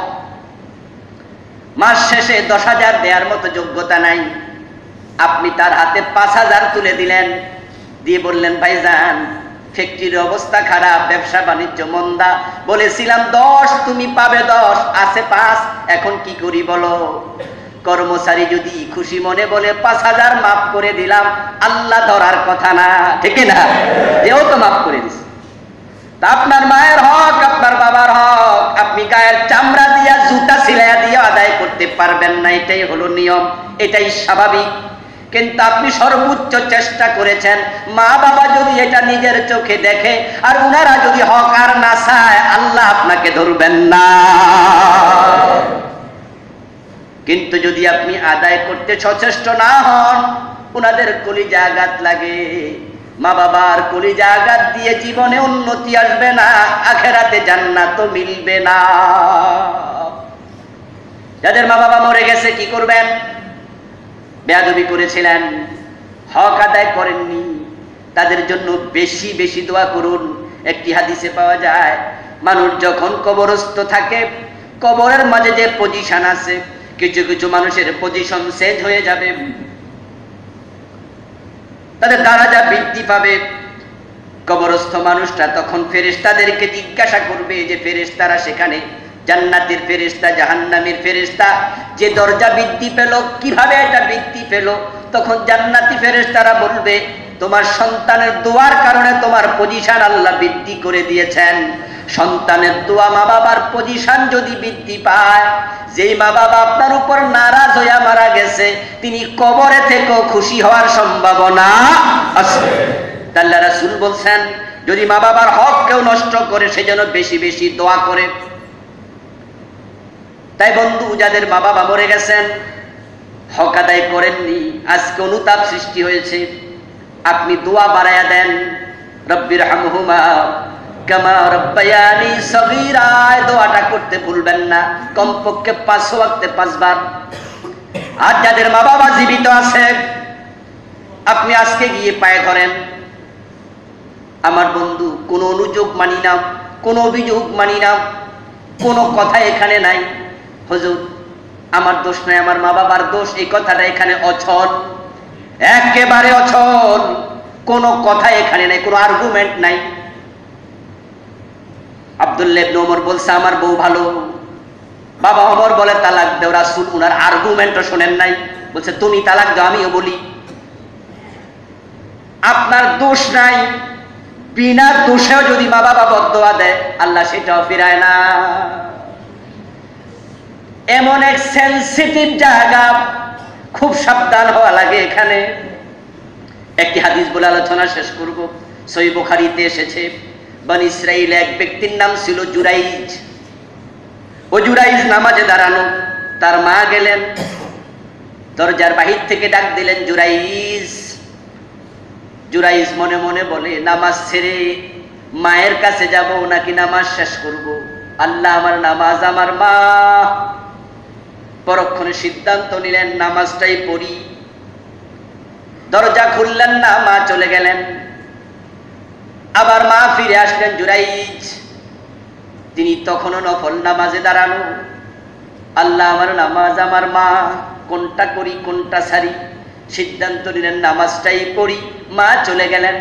মাস শেষে 10,000 দেওয়ার মতো যোগ্যতা নাই, আপনি তার হাতে 5,000 তুলে দিলেন, দিয়ে বললেন, ভাইজান ফ্যাক্টরির অবস্থা খারাপ, ব্যবসা বাণিজ্য মন্দা, বলেছিলাম 10, তুমি পাবে 10, আছে 5, এখন কি করি বলো? কর্মচারী যদি খুশি মনে বলে 5,000 মাফ করে দিলাম, আল্লাহ ধরার কথা না, ঠিক না? যেহেতু মাফ করে দিছে, তা আপনার মায়ের হক, আপনার বাবার হক আপনি গায়ের চামড়া দিয়া, জুতা সিলাইয়া দিয়ে আদায় করতে পারবেন না, এটাই হলো নিয়ম, এটাই স্বাভাবিক। কিন্তু আপনি সর্বোচ্চ চেষ্টা করেছেন। মা বাবা যদি এটা নিজের চোখে দেখে আর উনারা যদি হক আর না চায়, আল্লাহ আপনাকে ধরবেন না। কিন্তু যদি আপনি আদায় করতে সচেষ্ট না হন, উনাদের কলিজা আঘাত লাগে। মা বাবার কলিজা আঘাত দিয়ে জীবনে উন্নতি আসবে না, আখেরাতে জান্নাতও মিলবে না। যাদের মা বাবা মরে গেছে কি করবেন? বেয়াদবি করেছিলেন, হক আদায় করেননি, তাদের জন্য বেশি বেশি দোয়া করুন। একটি হাদিসে পাওয়া যায়, মানুষ যখন কবরস্থ থাকে, কবরের মাঝে যে পজিশন আছে, কিছু কিছু মানুষের পজিশন চেঞ্জ হয়ে যাবে, তাদের দারাজা বৃদ্ধি পাবে। কবরস্থ মানুষটা তখন ফেরেশতাদেরকে জিজ্ঞাসা করবে যে ফেরেশতারা সেখানে, জান্নাতের ফেরেশতা, জাহান্নামের ফেরেশতা, যে দরজা বৃদ্ধি পেল, কিভাবে এটা বৃদ্ধি পেল? তখন জান্নাতি ফেরেশতারা বলবে, তোমার সন্তানের দোয়ার কারণে তোমার পজিশন আল্লাহ বৃদ্ধি করে দিয়েছেন। সন্তানের দোয়া, মা বাবার পজিশন যদি বৃদ্ধি পায়, যেই মা বাবা আপনার উপর নারাজ হইয়া মারা গেছে, তিনি কবরে থেকেও খুশি হওয়ার সম্ভাবনা আছে। আল্লাহ রাসূল বলছেন, যদি মা বাবার হক কেউ নষ্ট করে, সেজন্য বেশি বেশি দোয়া করে। তাই বন্ধু, যাদের মা বাবা মরে গেছেন, হক আদায় করেননি, আজকে অনুতাপ সৃষ্টি হয়েছে, আপনি দোয়া বাড়ায়া দেন, রব্বির হামহুমা কামা রব্বায়ানি সগীরা, দোয়াটা করতে ভুলবেন না, কমপক্ষে 5 ওয়াক্তে 5 বার। আর যাদের মা বাবা জীবিত আছে, আপনি আজকে গিয়ে পায়ে ধরেন, আমার বন্ধু কোনো অনুযোগ মানি না, কোনো অভিযোগ মানি না, কোনো কথা এখানে নাই, হুজুর আমার দোষ নাই, আমার মা বাবার দোষ, এই কথাটা এখানে অচল, একেবারে অচল, কোনো কথা এখানে নাই, কোনো আর্গুমেন্ট নাই। আব্দুল্লাহ ইবনে ওমর বলছে, আমার বউ ভালো, বাবা ওমর বলে তালাক দাও, রাসূল উনার আর্গুমেন্টও শোনেন নাই, বলছে তুমি তালাক দাও, আমিও বলি। আপনার দোষ নাই, বিনা দোষেও যদি মা বাবা বদদোয়া দেয়, আল্লাহ সেটাও ফিরায় না। এমন এক সেনসিটিভ জায়গা, খুব সাবধান হওয়া লাগে এখানে। একটি হাদিস বলে আলোচনা শেষ করব। সহিহ বুখারীতে এসেছে, বনি ইসরাইল এক ব্যক্তির নাম ছিল জুরাইজ। ও জুরাইজ নামাজে দাঁড়ানো, তার মা গেলেন, দরজার বাহির থেকে ডাক দিলেন, জুরাইজ। জুরাইজ মনে মনে বলে, নামাজ ছেড়ে মায়ের কাছে যাব নাকি নামাজ শেষ করব? আল্লাহ আমার নামাজ, আমার মা। পরক্ষণে সিদ্ধান্ত নিলেন, নামাজটাই পড়ি। দরজা খুললেন না, মা চলে গেলেন। আবার মা ফিরে আসলেন, জুরাইজ। তিনি তখনও নফল নামাজে দাঁড়ানো, আল্লাহ আমার নামাজ, আমার মা, কোনটা করি কোনটা ছাড়ি? সিদ্ধান্ত নিলেন নামাজটাই পড়ি। মা চলে গেলেন।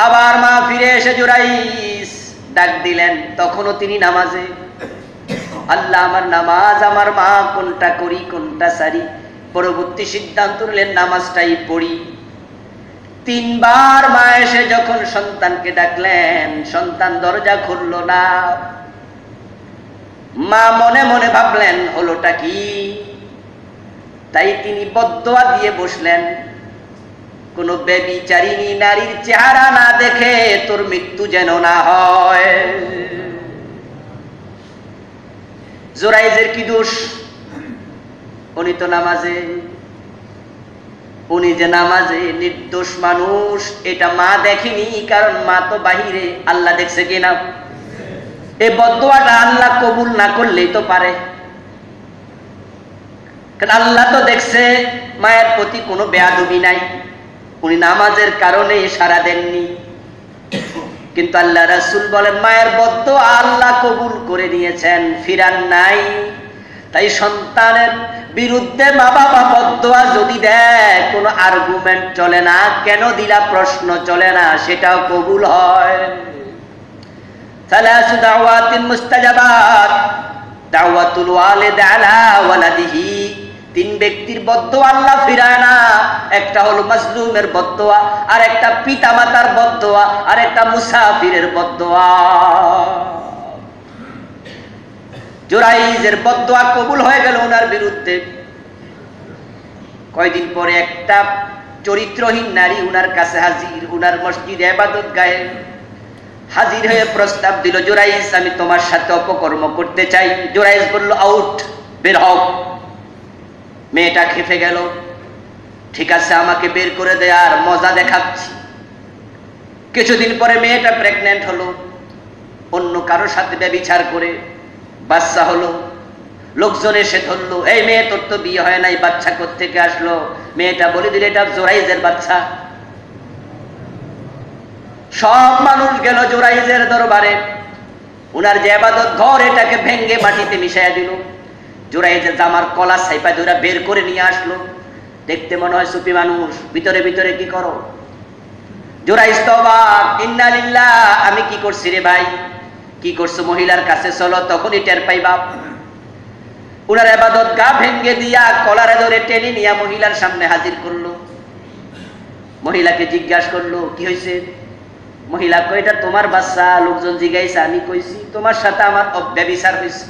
আবার মা ফিরে এসে জুরাইজ ডাক দিলেন, তখনও তিনি নামাজে, আল্লাহ আমার নামাজ, আমার মা, কোনটা করি কোনটা ছাড়ি? পরবর্তী সিদ্ধান্ত নিলেন নামাজটাই পড়ি। 3 বার মা এসে যখন সন্তানকে ডাকলেন, সন্তান দরজা খুলল না। মা মনে মনে ভাবলেন হলোটা কি, তাই তিনি বদদোয়া দিয়ে বসলেন, কোন ব্যভিচারিণী নারীর চেহারা না দেখে তোর মৃত্যু যেন না হয়। জোরাইজের কি দোষ? উনি তো নামাজে, উনি যে নামাজে নির্দোষ মানুষ এটা মা দেখেনি, কারণ মা তো বাহিরে। আল্লাহ দেখছে কিনা? এই বদদোয়াটা আল্লাহ কবুল না করলেই তো পারে, কারণ আল্লাহ তো দেখছে মায়ের প্রতি কোনো বেয়াদবি নাই, উনি নামাজের কারণে সাড়া দেননি। কিন্তু আল্লাহ রাসূল বলেন মায়ের বদদোয়া আল্লাহ কবুল করে নিয়েছেন, ফিরান নাই। তাই সন্তানের বিরুদ্ধে মা বাবা বদদোয়া যদি দেয় কোনো আর্গুমেন্ট চলে না, কেন দিলা প্রশ্ন চলে না, সেটাও কবুল হয়। সালাসু দাওয়াতিন মুস্তাজাবাত, দাওয়াতুল ওয়ালিদ আলা ওয়ালাদিহি, তিন ব্যক্তির বদদোয়া আল্লাহ ফিরায় না। একটা হলো মাজলুমের বদদোয়া, আর একটা পিতামাতার বদদোয়া, আর একটা মুসাফিরের বদদোয়া। জুরাইজের বদদোয়া কবুল হয়ে গেল ওনার বিরুদ্ধে। কয়দিন পরে একটা চরিত্রহীন নারী উনার কাছে হাজির, উনার মসজিদে ইবাদত গায়ে হাজির হয়ে প্রস্তাব দিল, জুরাইজ আমি তোমার সাথে অপকর্ম করতে চাই। জুরাইজ বলল আউট, বের হও। মেয়েটা খেপে গেল, ঠিক আছে আমাকে বের করে দে, আর মজা দেখাচ্ছি। কিছুদিন পরে মেয়েটা প্রেগন্যান্ট হলো, অন্য কারোর সাথে ব্যভিচার করে বাচ্চা হলো। লোকজন এসে ধরলো, এই মেয়ে তোর তো বিয়ে হয় নাই, বাচ্চা কোত্থেকে আসলো? মেয়েটা বলে দিল এটা জোরাইজের বাচ্চা। সব মানুষ গেল জোরাইজের দরবারে, উনার যে ইবাদত ঘর এটাকে ভেঙ্গে মাটিতে মিশাইয়া দিল। জোরাইজের জামার কলা সাইপা ধরে বের করে নিয়ে আসলো। দেখতে মনে হয় সুফি মানুষ, ভিতরে ভিতরে কি করো? জোরাইজ তো অবাক, ইন্না লিল্লাহ, আমি কি করছি রে ভাই? কি করছো? মহিলার কাছে চলো, তখনই টের পাইবা। উনার ইবাদত গা ভেঙ্গে দিয়া কলারে ধরে টেনে নিয়ে মহিলার সামনে হাজির করলো। মহিলাকে জিজ্ঞাসা করলো কি হয়েছে? মহিলা কয় এটা তোমার বাচ্চা। লোকজন জিজ্ঞাসা, আমি কইছি তোমার সাথে আমার ব্যভিচার হয়েছে।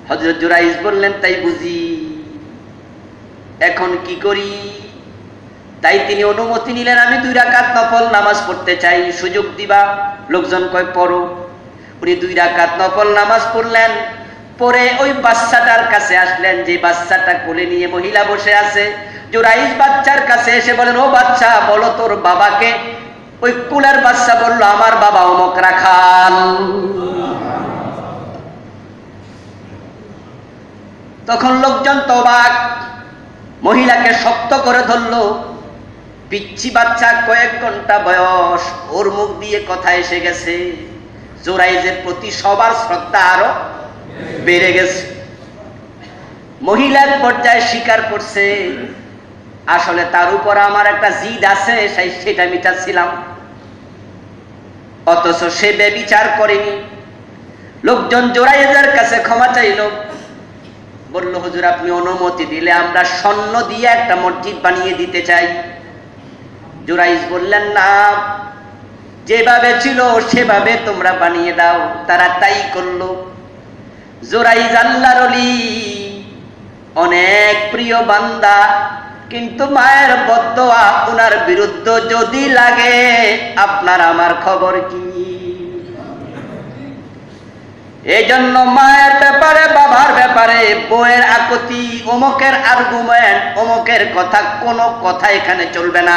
হযরত জুরাইজ বললেন তাই বুঝি, এখন কি করি? তাই তিনি অনুমতি নিলেন, আমি 2 রাকাত নফল নামাজ পড়তে চাই, সুযোগ দিবা? লোকজন কয় পড়ো। উনি 2 রাকাত নফল নামাজ পড়লেন, পরে ওই বাচ্চাটার কাছে আসলেন, যে বাচ্চাটা কোলে নিয়ে মহিলা বসে আছে। জুরাইজ বাচ্চার কাছে এসে বলেন, ও বাচ্চা বলো তোর বাবাকে। ওই কুলের বাচ্চা বলল, আমার বাবা অমক রাখাল। তখন লোকজন তো অবাক, মহিলাকে শক্ত করে ধরলো। পিচ্ছি বাচ্চা, কয়েক ঘন্টা বয়স, ওর মুখ দিয়ে কথা এসে গেছে। জুরাইজের প্রতি সবার শ্রদ্ধা আরো বেড়ে গেছে। মহিলার পর্যায়ে স্বীকার করছে, আসলে তার উপর আমার একটা জিদ আছে, সেটা মিটাচ্ছিলাম, অথচ সে ব্যভিচার করেনি। লোকজন জুরাইজের কাছে ক্ষমা চাইল, বলল হুজুর আপনি অনুমতি দিলে আমরা স্বর্ণ দিয়ে একটা মসজিদ বানিয়ে দিতে চাই। জুরাইজ বললেন না, যেভাবে ছিল সেভাবে তোমরা বানিয়ে দাও। তারা তাই করলো। জুরাইজ আল্লাহর ওলি, অনেক প্রিয় বান্দা, কিন্তু মায়ের বদদোয়া উনার বিরুদ্ধে যদি লাগে, আপনার আমার খবর কি? এই জন্য মায়ের ব্যাপারে, বাবার ব্যাপারে, বউয়ের আকতি, অমুকের আর্গুমেন্ট, অমুকের কথা, কোনো কথা এখানে চলবে না।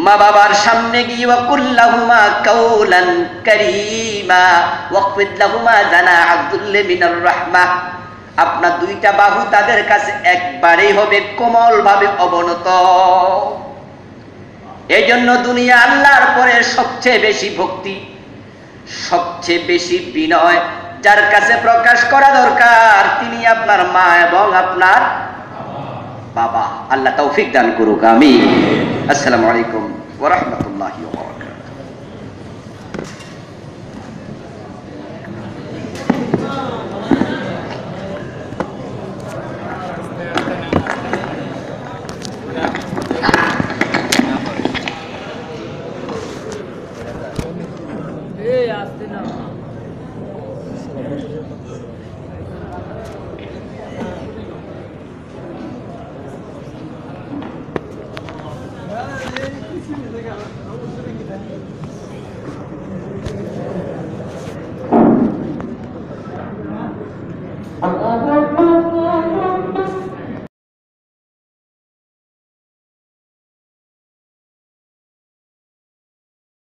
মা বাবার সামনে গিয়ে ওয়াকুল্লাহুমা কাউলান কারীমা ওয়াকফিদ লাহুমা জানাহ যুল্লি মিনার রাহমাহ, আপনার 2টা বাহু তাদের কাছে একবারেই হবে কোমল ভাবে অবনত। এই জন্য দুনিয়া আল্লাহর পরে সবচেয়ে বেশি ভক্তি, সবচেয়ে বেশি বিনয় যার কাছে প্রকাশ করা দরকার, তিনি আপনার মা এবং আপনার বাবা। আল্লাহ তৌফিক দান করুক, আমিন। আসসালামু আলাইকুম ওয়া রাহমাতুল্লাহি ওয়া বারাকাতুহু। Allah